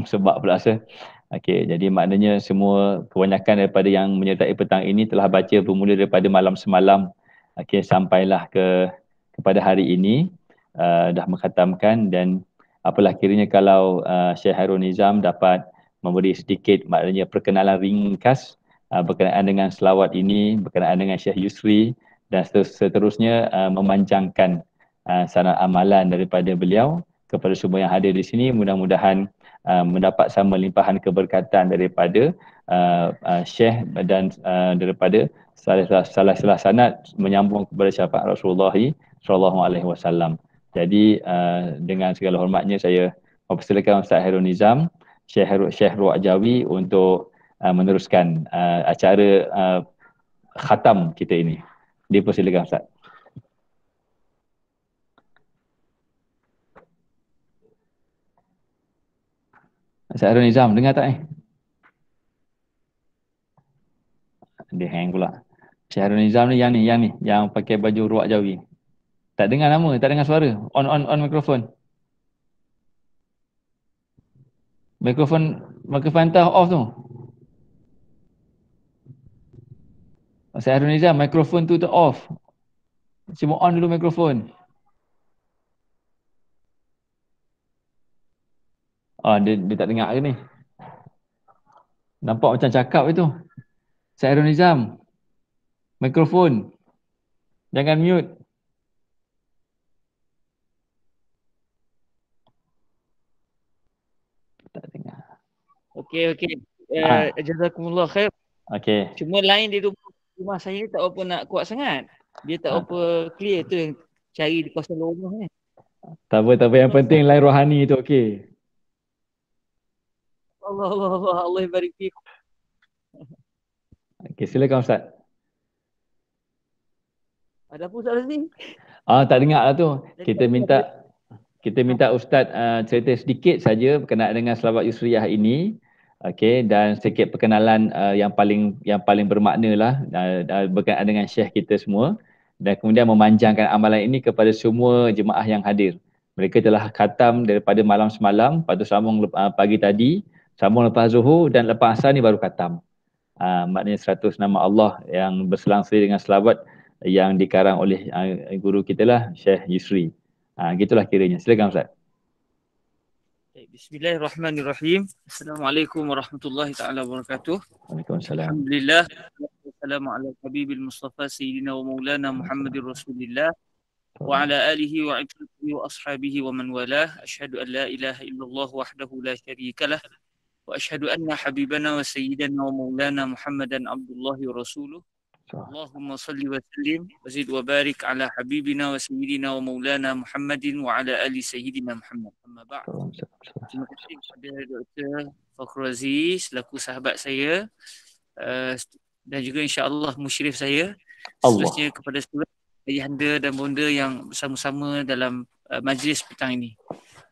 Sebab pula saya. Okey, jadi maknanya semua kebanyakan daripada yang menyertai petang ini telah baca bermula daripada malam semalam. Okey, sampailah kepada hari ini dah mengkhatamkan, dan apalah kiranya kalau Syekh Harun Nizam dapat memberi sedikit maknanya perkenalan ringkas berkenaan dengan selawat ini, berkenaan dengan Syekh Yusri, dan seterusnya memanjangkan sanad amalan daripada beliau kepada semua yang hadir di sini. Mudah-mudahan mendapat sama limpahan keberkatan daripada Syekh dan daripada salah sanad menyambung kepada syafaat Rasulullah sallallahu alaihi wasallam. Jadi dengan segala hormatnya saya mempersilakan Ustaz Harun Nizam, Syekh Ruak Jawi untuk meneruskan acara khatam kita ini. Dipersilakan Ustaz. Ustaz Harun Nizam, dengar tak Dia hang pula. Syekh Harun Nizam ni yang pakai baju Ruak Jawi. Tak dengar nama, tak dengar suara. On mikrofon. Mikrofon entah off tu. Syekh Harun Nizam, mikrofon tu off. Cuma on dulu mikrofon. Dia tak dengar ke ni? Nampak macam cakap itu. Syekh Harun Nizam, mikrofon. Jangan mute. Tak dengar. Okey. Jazakumullah khair. Okey. Cuma line di rumah saya tak apa nak kuat sangat. Dia tak apa clear tu yang cari di kawasan rumah ni. Tak apa. Yang penting line rohani tu okey. Allah barik fiik. Okey, silakan Ustaz. Ada apa Ustaz ni? Tak dengar lah tu. Kita minta Ustaz cerita sedikit saja berkenaan dengan selawat Yusriyah ini. Okey, dan sedikit perkenalan yang paling bermakna lah berkenaan dengan Syekh kita semua, dan kemudian memanjangkan amalan ini kepada semua jemaah yang hadir. Mereka telah khatam daripada malam semalam, lepas tu sambung pagi tadi, sambung lepas Zuhur, dan lepas Asar ni baru khatam. Maknanya 100 nama Allah yang berselang-seri dengan selawat yang dikarang oleh guru kita lah, Syekh Yusri. Gitulah kiranya. Silakan Ustaz. Bismillahirrahmanirrahim. Assalamualaikum warahmatullahi taala wabarakatuh. Waalaikumsalam. Alhamdulillah. Wassalamu ala habibil Mustafa Sayyidina wa Maulana Muhammadir Rasulillah wa ala alihi wa ibadihi wa ashabihi wa man walah. Asyhadu an la ilaha illallah wahdahu la syarikalah wa asyhadu anna habibana wa sayyidana wa maulana Muhammadan abdullahi wa rasuluh. Allahumma salli wa sallim wa zid wa barik ala habibina wa sayyidina wa maulana Muhammadin wa ala ali sayyidina Muhammad. Amma ba'd. Terima kasih kepada Dr. Fakhrul Aziz selaku sahabat saya dan juga insya-Allah musyrif saya. Seterusnya kepada seluruh ayahanda dan bonda yang bersama-sama dalam majlis petang ini.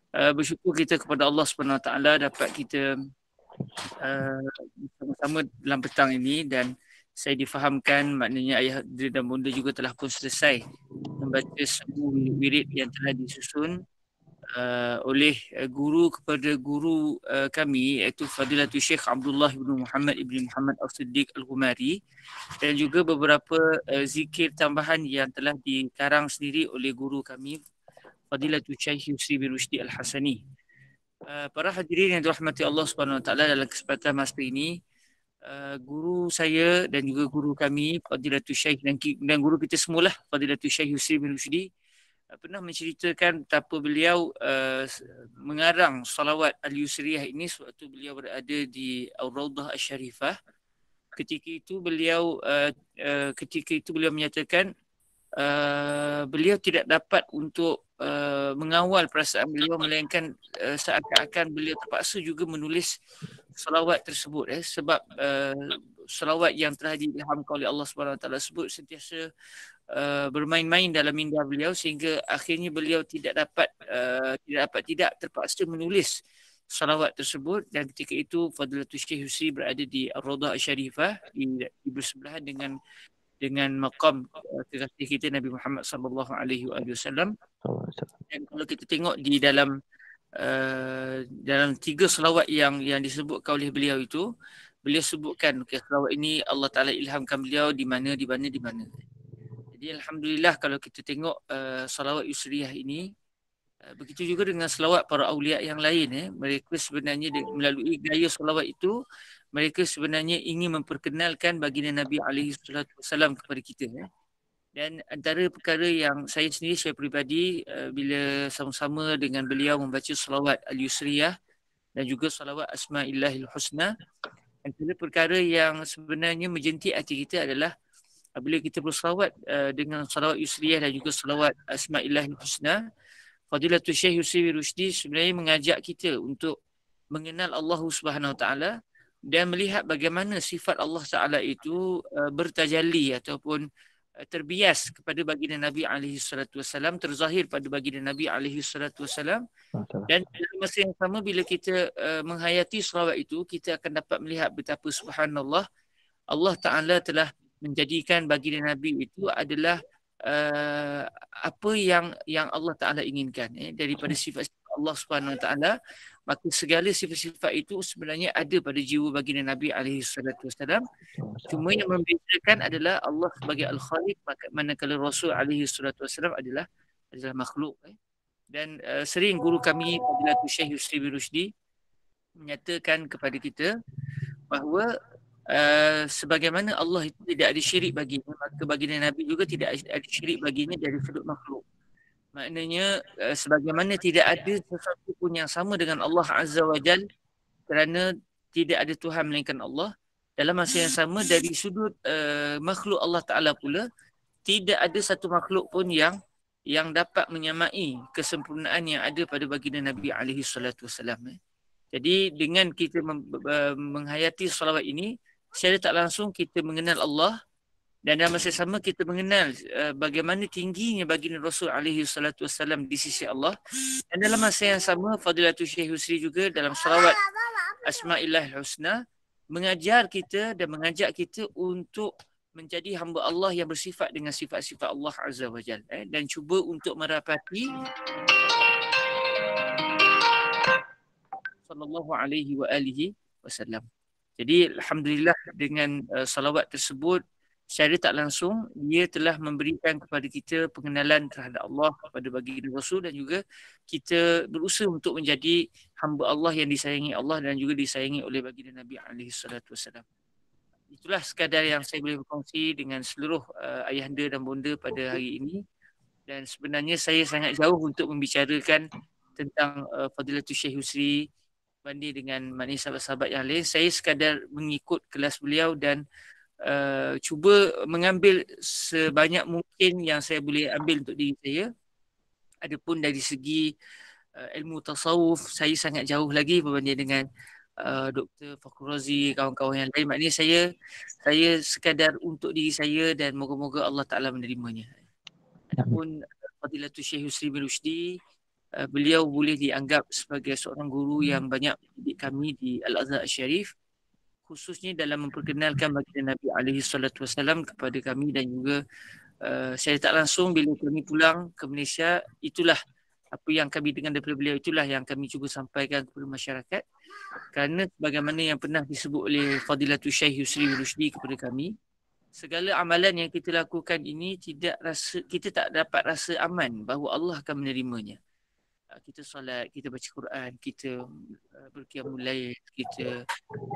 Bersyukur kita kepada Allah Subhanahu Wa Taala dapat kita bersama-sama dalam petang ini, dan saya difahamkan maknanya ayah dan bonda juga telah pun selesai membaca semua wirid yang telah disusun oleh guru kepada guru kami, iaitu Fadilatul Syekh Abdullah bin Muhammad ibn Muhammad As-Siddiq Al-Ghumari, dan juga beberapa zikir tambahan yang telah dikarang sendiri oleh guru kami Fadilatul Syekh Yusri bin Rushdi Al-Hasani. Para hadirin yang dirahmati Allah Subhanahu Wa Taala, dalam kesempatan masa ini guru saya dan juga guru kami Fadilatul Syekh dan guru kita semualah Fadilatul Syekh Yusri bin Rushdi pernah menceritakan betapa beliau mengarang salawat Al-Yusriyah ini sewaktu beliau berada di Ar-Rawdah Asy-Syarifah. Ketika itu beliau menyatakan beliau tidak dapat untuk mengawal perasaan beliau, melainkan seakan-akan beliau terpaksa juga menulis salawat tersebut sebab salawat yang telah diilhamkan oleh Allah Subhanahu Wa Taala tersebut sentiasa bermain-main dalam minda beliau, sehingga akhirnya beliau tidak terpaksa menulis salawat tersebut. Dan ketika itu Fadilatul Syekh Yusri berada di Ar-Rawdah Asy-Syarifah di bersebelahan dengan maqam kekasih kita Nabi Muhammad sallallahu alaihi wasallam. Dan kalau kita tengok di dalam tiga selawat yang disebutkan oleh beliau itu, beliau sebutkan selawat ini Allah Taala ilhamkan beliau di mana. Jadi alhamdulillah kalau kita tengok salawat Yusriyah ini, begitu juga dengan selawat para awliya yang lain, mereka sebenarnya melalui gaya selawat itu mereka sebenarnya ingin memperkenalkan baginda Nabi alaihi salatu wasallam kepada kita. Dan antara perkara yang saya peribadi bila sama-sama dengan beliau membaca salawat Al-Yusriyah dan juga salawat Asma'illahil Husna, antara perkara yang sebenarnya menjentik hati kita adalah bila kita bersalawat dengan salawat Yusriyah dan juga salawat Asma'illahil Husna, Fadilatul Syekh Yusri bin Rushdi sebenarnya mengajak kita untuk mengenal Allah Subhanahu Wa Taala dan melihat bagaimana sifat Allah Taala itu bertajalli ataupun terbias kepada baginda Nabi alaihi salatu wasallam, terzahir pada baginda Nabi alaihi salatu wasallam. Dan dalam masa yang sama bila kita menghayati salawat itu, kita akan dapat melihat betapa subhanallah Allah Taala telah menjadikan baginda Nabi itu adalah apa yang Allah Taala inginkan daripada sifat-sifat Allah Subhanahu Wa Taala. Maka segala sifat-sifat itu sebenarnya ada pada jiwa baginda Nabi alaihi salatu wasallam. Cuma yang membezakan adalah Allah sebagai Al-Khaliq, manakala Rasul alaihi salatu wasallam adalah makhluk. Dan sering guru kami Fadilatul Syekh Yusri bin Rushdi menyatakan kepada kita bahawa sebagaimana Allah itu tidak ada syirik baginya, maka baginda Nabi juga tidak ada syirik baginya dari sudut makhluk. Maknanya sebagaimana tidak ada sesuatu pun yang sama dengan Allah Azza wa Jal, kerana tidak ada Tuhan melainkan Allah. Dalam masa yang sama dari sudut makhluk Allah Ta'ala pula, tidak ada satu makhluk pun yang dapat menyamai kesempurnaan yang ada pada baginda Nabi alaihi salatu wasallam. Jadi dengan kita menghayati salawat ini, secara tak langsung kita mengenal Allah, dan dalam masa sama kita mengenal bagaimana tingginya baginda Rasul alaihi salatu wasallam di sisi Allah. Dan dalam masa yang sama Fadilatul Syekh Yusri juga dalam salawat Asma'illahil Husna mengajar kita dan mengajak kita untuk menjadi hamba Allah yang bersifat dengan sifat-sifat Allah Azza wa Jalla, dan cuba untuk merapati sallallahu alaihi wa alihi wasallam. Jadi alhamdulillah dengan salawat tersebut secara tak langsung dia telah memberikan kepada kita pengenalan terhadap Allah, kepada baginda Rasul, dan juga kita berusaha untuk menjadi hamba Allah yang disayangi Allah dan juga disayangi oleh baginda Nabi alaihi salatu wasallam. Itulah sekadar yang saya boleh berkongsi dengan seluruh ayahanda dan bonda pada hari ini. Dan sebenarnya saya sangat jauh untuk membicarakan tentang Fadilatul Syekh Yusri banding dengan maknanya sahabat-sahabat yang lain. Saya sekadar mengikut kelas beliau dan cuba mengambil sebanyak mungkin yang saya boleh ambil untuk diri saya. Adapun dari segi ilmu tasawuf, saya sangat jauh lagi berbanding dengan Dr. Fakhrul Razi, kawan-kawan yang lain. Maknanya saya sekadar untuk diri saya dan moga-moga Allah Ta'ala menerimanya. Adapun Fadilatul Syekh Yusri bin Rushdi, beliau boleh dianggap sebagai seorang guru yang banyak mendidik kami di Al-Azhar Syarif, khususnya dalam memperkenalkan baginda Nabi alaihi salatu wasallam kepada kami, dan juga secara tak langsung bila kami pulang ke Malaysia, itulah apa yang kami dengar daripada beliau, itulah yang kami cuba sampaikan kepada masyarakat. Kerana bagaimana yang pernah disebut oleh Fadilatul Syekh Yusri bin Rushdi kepada kami, segala amalan yang kita lakukan ini kita tak dapat rasa aman bahawa Allah akan menerimanya. Kita solat, kita baca Quran, kita berqiyamul lail, kita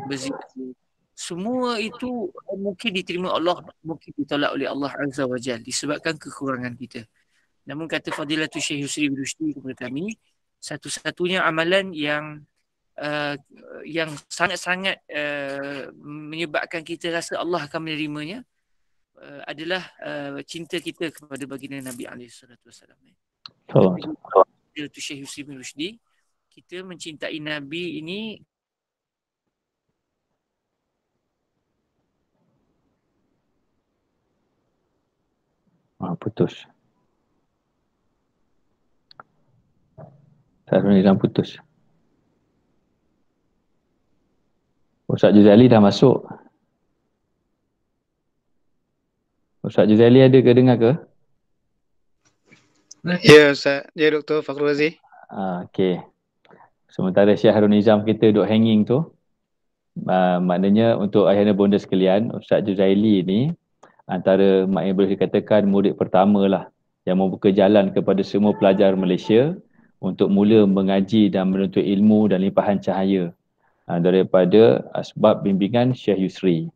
berzikir, semua itu mungkin diterima Allah, mungkin ditolak oleh Allah Azza wa Jalla disebabkan kekurangan kita. Namun kata Fadilatul Syekh Yusri bin Rushdi kepada kami, satu-satunya amalan yang sangat-sangat menyebabkan kita rasa Allah akan menerimanya adalah cinta kita kepada baginda Nabi alaihi salatu wasallam. Itu Syekh Yusri bin Rushdi, kita mencintai Nabi ini putus. Sarul Nizam putus. Ustaz Juzali dah masuk. Ustaz Juzali ada ke dengar ke? Ya Ustaz, ya Dr. Fakhrul Razi. Okey. Sementara Syekh Harun Nizam kita duk hanging tu, maknanya untuk ayahanda bonda sekalian, Ustaz Juzaili ni antara maknanya boleh dikatakan murid pertama lah yang membuka jalan kepada semua pelajar Malaysia untuk mula mengaji dan menuntut ilmu dan limpahan cahaya daripada sebab bimbingan Syekh Yusri.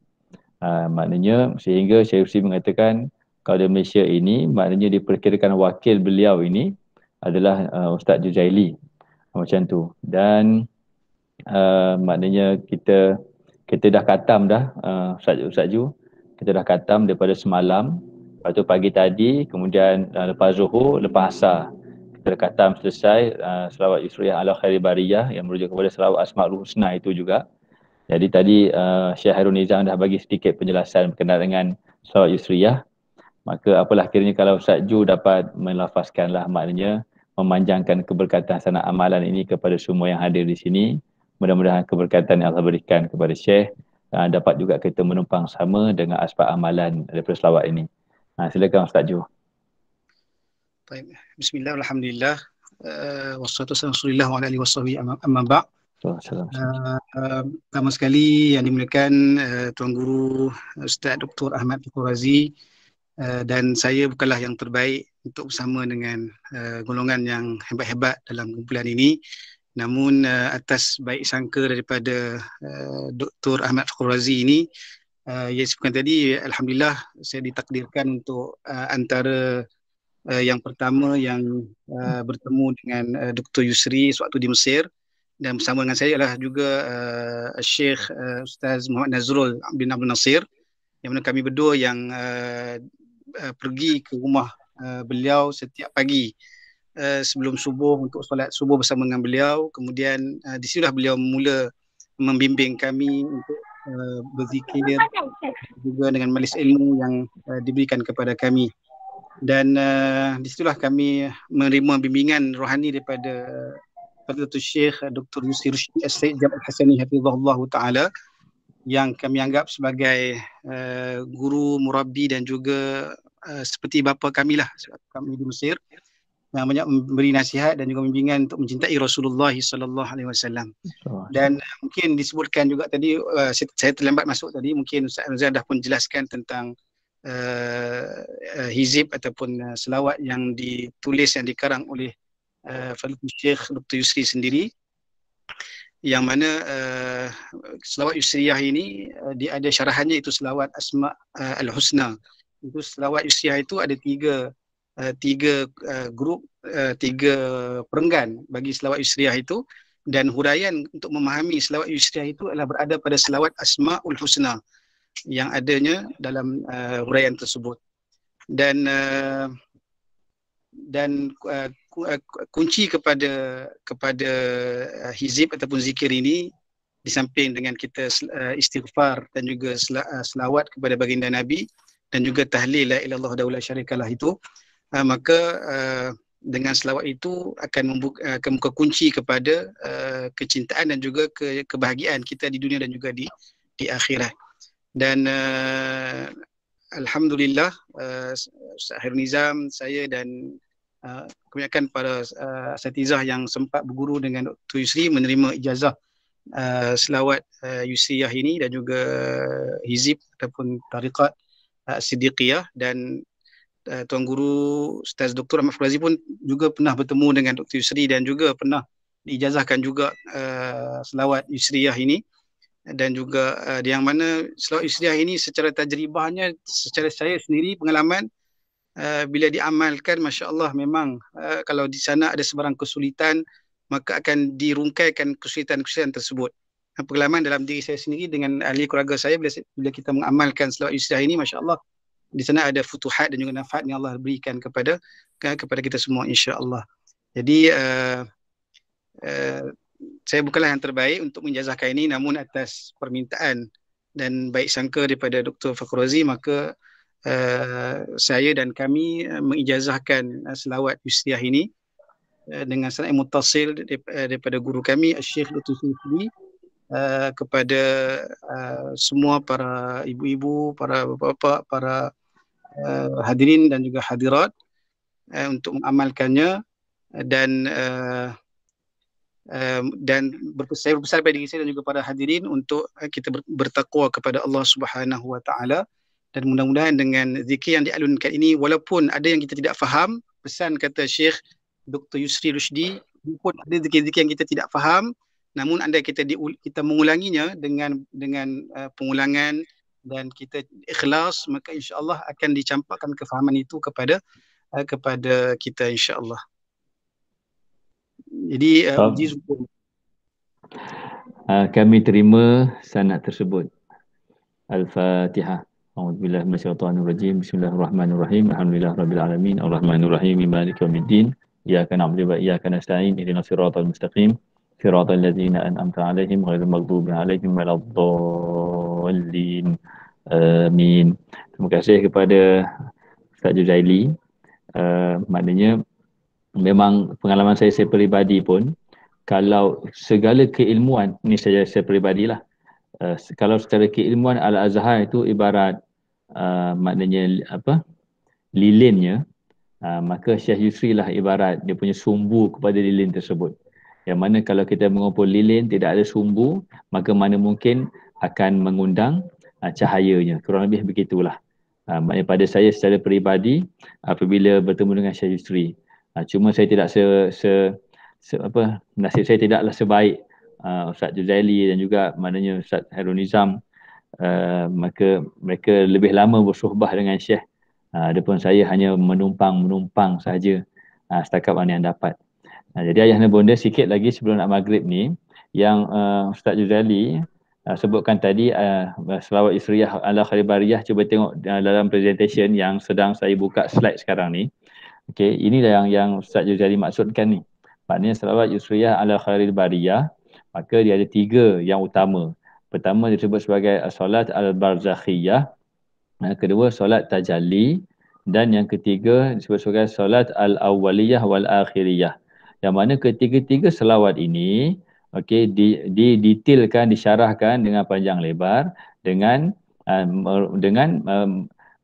Maknanya sehingga Syekh Yusri mengatakan kalau di Malaysia ini maknanya diperkirakan wakil beliau ini adalah Ustaz Juzaili, macam tu. Dan maknanya kita dah khatam dah, Ustaz Ju, kita dah khatam daripada semalam, lepas tu pagi tadi, kemudian lepas zuhur, lepas asar kita dah khatam selesai selawat Yusriyah ala khairi bariyah yang merujuk kepada selawat Asmaul Husna itu juga. Jadi tadi Syekh Harun Nizam dah bagi sedikit penjelasan berkenaan dengan selawat Yusriyah. Maka apalah kiranya kalau Ustaz Ju dapat melafazkanlah, maknanya memanjangkan keberkatan sanad amalan ini kepada semua yang hadir di sini. Mudah-mudahan keberkatan yang Allah berikan kepada Syekh dapat juga kita menumpang sama dengan asbab amalan daripada selawat ini. Silakan Ustaz Ju. Baik. Bismillah, alhamdulillah. Wassalatu wassalamu ala alihi washabihi amma ba'd. Pertama sekali yang dimuliakan Tuan Guru Ustaz Dr. Ahmad Fakhrul Razi, dan saya bukanlah yang terbaik untuk bersama dengan golongan yang hebat-hebat dalam kumpulan ini. Namun atas baik sangka daripada Dr. Ahmad Fakhrul Razi ini, yang disebutkan tadi, alhamdulillah saya ditakdirkan untuk antara yang pertama yang bertemu dengan Dr. Yusri sewaktu di Mesir, dan bersama dengan saya adalah juga Syekh Ustaz Muhammad Nazrul bin Abdul Nasir, yang mana kami berdua yang pergi ke rumah beliau setiap pagi sebelum subuh untuk solat subuh bersama dengan beliau. Kemudian di situlah beliau mula membimbing kami untuk berzikir juga dengan majlis ilmu yang diberikan kepada kami. Dan di situlah kami menerima bimbingan rohani daripada Fadilatul Syekh Dr. Yusri As-Said Jamal Hasani hafizahullah taala, yang kami anggap sebagai guru, murabbi dan juga seperti bapa kami lah, kami di Mesir, yang banyak memberi nasihat dan juga bimbingan untuk mencintai Rasulullah sallallahu alaihi wasallam. Dan mungkin disebutkan juga tadi, saya terlambat masuk tadi, mungkin Ustaz Razak dah pun jelaskan tentang hizib ataupun selawat yang ditulis, yang dikarang oleh Fadilul Syekh Dr. Yusri sendiri, yang mana selawat Yusriyah ini dia ada syarahannya, itu selawat Asma Al-Husna. Itu selawat Yusriyah itu ada tiga grup, tiga perenggan bagi selawat Yusriyah itu, dan huraian untuk memahami selawat Yusriyah itu adalah berada pada selawat Asmaul Husna yang adanya dalam huraian tersebut. Dan kunci kepada hizib ataupun zikir ini, di samping dengan kita istighfar dan juga selawat kepada baginda Nabi dan juga tahlil la ilaha illallah wahdahu la syarikalah itu, maka dengan selawat itu akan membuka kunci kepada kecintaan dan juga kebahagiaan kita di dunia dan juga di akhirat. Dan alhamdulillah, Ustaz Khairul Nizam, saya dan kebanyakan para asatizah yang sempat berguru dengan Dr. Yusri menerima ijazah selawat Yusriyah ini dan juga hizib ataupun tariqat Siddiqiyah. Dan Tuan Guru Ustaz Dr. Ahmad Fakhrazi pun juga pernah bertemu dengan Dr. Yusri dan juga pernah diijazahkan juga selawat Yusriyah ini. Dan juga yang mana selawat Yusriyah ini secara tajribahnya, secara saya sendiri pengalaman, bila diamalkan, Masya Allah, memang kalau di sana ada sebarang kesulitan, maka akan dirungkaikan kesulitan-kesulitan tersebut. Pengalaman dalam diri saya sendiri dengan ahli keluarga saya, bila kita mengamalkan selawat Yusriyah ini, Masya Allah, di sana ada futuhat dan juga nafat yang Allah berikan kepada kita semua, insya Allah. Jadi saya bukanlah yang terbaik untuk menjazahkan ini, namun atas permintaan dan baik sangka daripada Dr. Fakhrazi, maka saya dan kami mengijazahkan selawat Yusriyah ini dengan sanad muttasil daripada guru kami Syekh Dr. Yusri kepada semua para ibu-ibu, para bapa-bapa, para hadirin dan juga hadirat untuk mengamalkannya. Dan saya berbesar pada diri saya dan juga para hadirin untuk kita bertakwa kepada Allah Subhanahu Wa Taala. Dan mudah-mudahan dengan zikir yang dialunkan ini, walaupun ada yang kita tidak faham, pesan kata Syekh Dr. Yusri Rushdi, walaupun ada zikir-zikir yang kita tidak faham, namun andai kita mengulanginya dengan pengulangan dan kita ikhlas, maka insya-Allah akan dicampakkan kefahaman itu kepada kita, insya-Allah. Jadi kami terima sanad tersebut. Al-Fatihah. A'udzubillahi minasyaitonirrajim. Bismillahirrahmanirrahim. Alhamdulillahirabbil alamin. Arrahmanirrahim. Maliki yaumiddin. Iyyaka na'budu wa iyyaka nasta'in. Ihdinas siratal mustaqim. Siratal ladzina an'amta 'alaihim ghairil maghdubi 'alaihim waladdallin. Amin. Terima kasih kepada Ustaz Juzaili. Maknanya memang pengalaman saya peribadi pun, kalau segala keilmuan, ni saya peribadilah, kalau secara keilmuan Al-Azhar itu ibarat maknanya lilinnya, maka Syekh Yusri lah ibarat dia punya sumbu kepada lilin tersebut. Yang mana kalau kita mengumpul lilin tidak ada sumbu, maka mana mungkin akan mengundang cahayanya. Kurang lebih begitulah. Maknanya pada saya secara peribadi, apabila bertemu dengan Syekh Yusri, cuma saya tidak nasib saya tidaklah sebaik Ustaz Juzaili dan juga maknanya Ustaz Khairul Nizam, maka mereka lebih lama bersuhbah dengan Syekh. Adapun saya hanya menumpang sahaja setakat mana yang dapat. Jadi ayah dan bonda, sikit lagi sebelum nak maghrib ni, yang Ustaz Juzaili sebutkan tadi, selawat Yusriyah ala Khairil Bariyah, cuba tengok dalam presentation yang sedang saya buka slide sekarang ni. Okey, inilah yang Ustaz Juzaili maksudkan ni. Maknanya selawat Yusriyah ala Khairil Bariyah, maka dia ada 3 yang utama. Pertama disebut sebagai solat al-barzakhiyah, kedua solat tajalli, dan yang ketiga disebut sebagai solat al-awwaliyah wal-akhiriyah. Yang mana ketiga-tiga selawat ini didetailkan, disyarahkan dengan panjang lebar dengan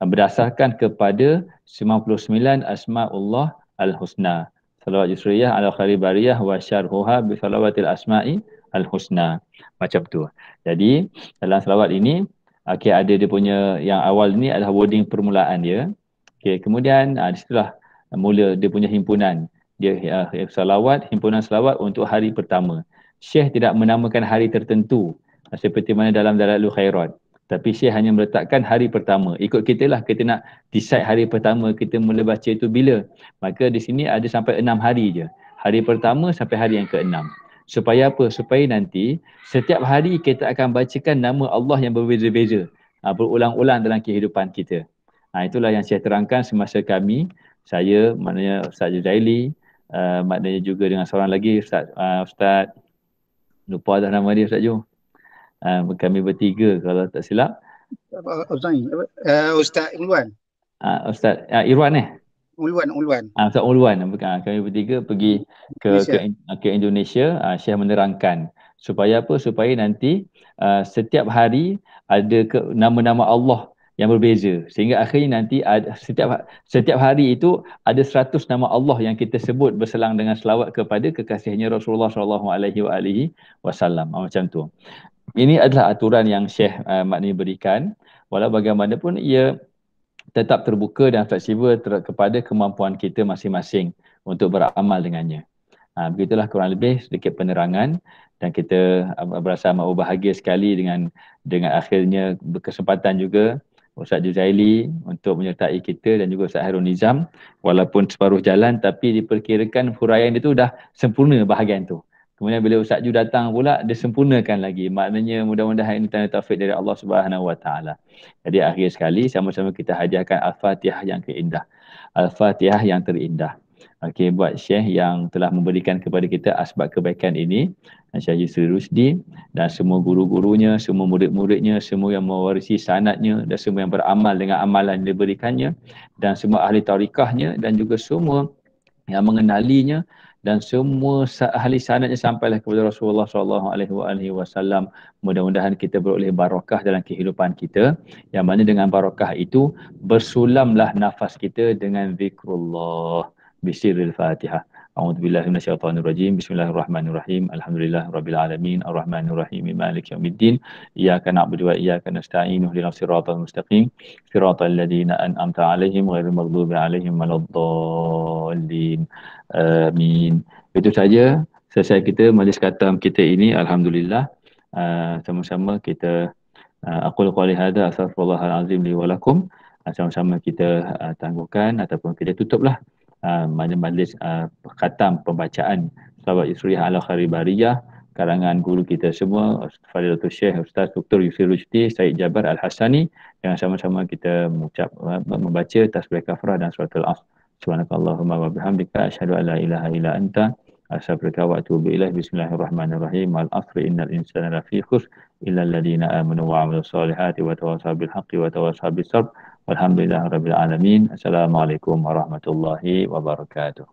berdasarkan kepada 99 asma'ullah al-husna. Salawat Yusriyah ala Khairil Bariyah wa syarhuha bi salawatil asma'i al-husna. Macam tu. Jadi dalam selawat ini Okey, ada dia punya yang awal ni adalah wording permulaan dia. Okey, kemudian di situlah mula dia punya himpunan. Dia salawat, himpunan salawat untuk hari pertama. Syekh tidak menamakan hari tertentu seperti mana dalam Dalailul Khairat. Tapi Syekh hanya meletakkan hari pertama. Ikut kita lah, kita nak decide hari pertama kita mula baca itu bila. Maka di sini ada sampai 6 hari je. Hari pertama sampai hari yang ke-6. Supaya apa? Supaya nanti setiap hari kita akan bacakan nama Allah yang berbeza-beza. Berulang-ulang dalam kehidupan kita. Itulah yang saya terangkan semasa kami. Saya, maknanya Ustaz Juzaili, maknanya juga dengan seorang lagi, Ustaz lupa dah nama dia, Ustaz Ju. Kami bertiga kalau tak silap. Ustaz Ulwan. Ustaz Irwan Ulwan. Ustaz Ulwan. Kami bertiga pergi ke Indonesia. Syekh menerangkan supaya apa? Supaya nanti setiap hari ada nama-nama Allah yang berbeza, sehingga akhirnya nanti setiap hari itu ada 100 nama Allah yang kita sebut berselang dengan selawat kepada kekasihnya Rasulullah SAW. Macam tu. Ini adalah aturan yang Syekh maknanya berikan. Walau bagaimanapun ia tetap terbuka dan fleksibel kepada kemampuan kita masing-masing untuk beramal dengannya. Begitulah kurang lebih sedikit penerangan, dan kita berasa amat bahagia sekali dengan akhirnya berkesempatan juga Ustaz Juzaili untuk menyertai kita dan juga Ustaz Hairul Nizam. Walaupun separuh jalan, tapi diperkirakan huraian itu dah sempurna bahagian tu. Kemudian bila Ustaz Ju datang pula, dia sempurnakan lagi. Maknanya mudah-mudahan ini tanda taufik dari Allah Subhanahu Wa Taala. Jadi akhir sekali sama-sama kita hadiahkan Al-Fatihah yang terindah. Al-Fatihah yang terindah. Okey, buat Syekh yang telah memberikan kepada kita asbab kebaikan ini, Syekh Yusri Rusdi, dan semua guru-gurunya, semua murid-muridnya, semua yang mewarisi sanadnya, dan semua yang beramal dengan amalan yang diberikannya, dan semua ahli tarikahnya, dan juga semua yang mengenalinya, dan semua ahli sanadnya sampailah kepada Rasulullah SAW. Mudah-mudahan kita beroleh barakah dalam kehidupan kita, yang mana dengan barakah itu bersulamlah nafas kita dengan zikrullah. Bisiril Fatihah. A'udzubillahi minasyaitonirrajim. Bismillahirrahmanirrahim. Alhamdulillahirabbil alamin. Arrahmanirrahim. Maliki yaumiddin. Iyyaka na'budu wa iyyaka nasta'in. Ihdinas siratal mustaqim. Siratal ladzina an'amta 'alaihim ghairil maghdubi 'alaihim waladdallin. Amin. Itu saja selesai kita majlis khatam kita ini. Alhamdulillah. Sama-sama kita aqul qouli hadza astaghfirullahal azim li wa lakum. Sama-sama kita tangguhkan ataupun kita tutuplah majlis khatam pembacaan Salawat Yusriyah ala Khairi Bariyah karangan guru kita semua, Fadilatul Syekh Ustaz Dr. Yusri Rusdi Said Jabar Al-Hasani, yang sama-sama kita membaca tasbih kafrah dan suratul Asr. Subhanakallahumma wa bihamdika asyhadu an la ilaha illa anta astaghfiruka wa atubu ilaik. Bismillahirrahmanirrahim. Al-'asri innal insana lafi khusr illa alladhina amanu wa 'amilus solihati wa tawassaw bil haqqi wa tawassaw bis sabr. Walhamdulillahirabbil alamin. Assalamualaikum warahmatullahi wabarakatuh.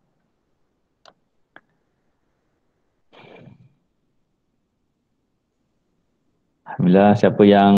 Alhamdulillah, siapa yang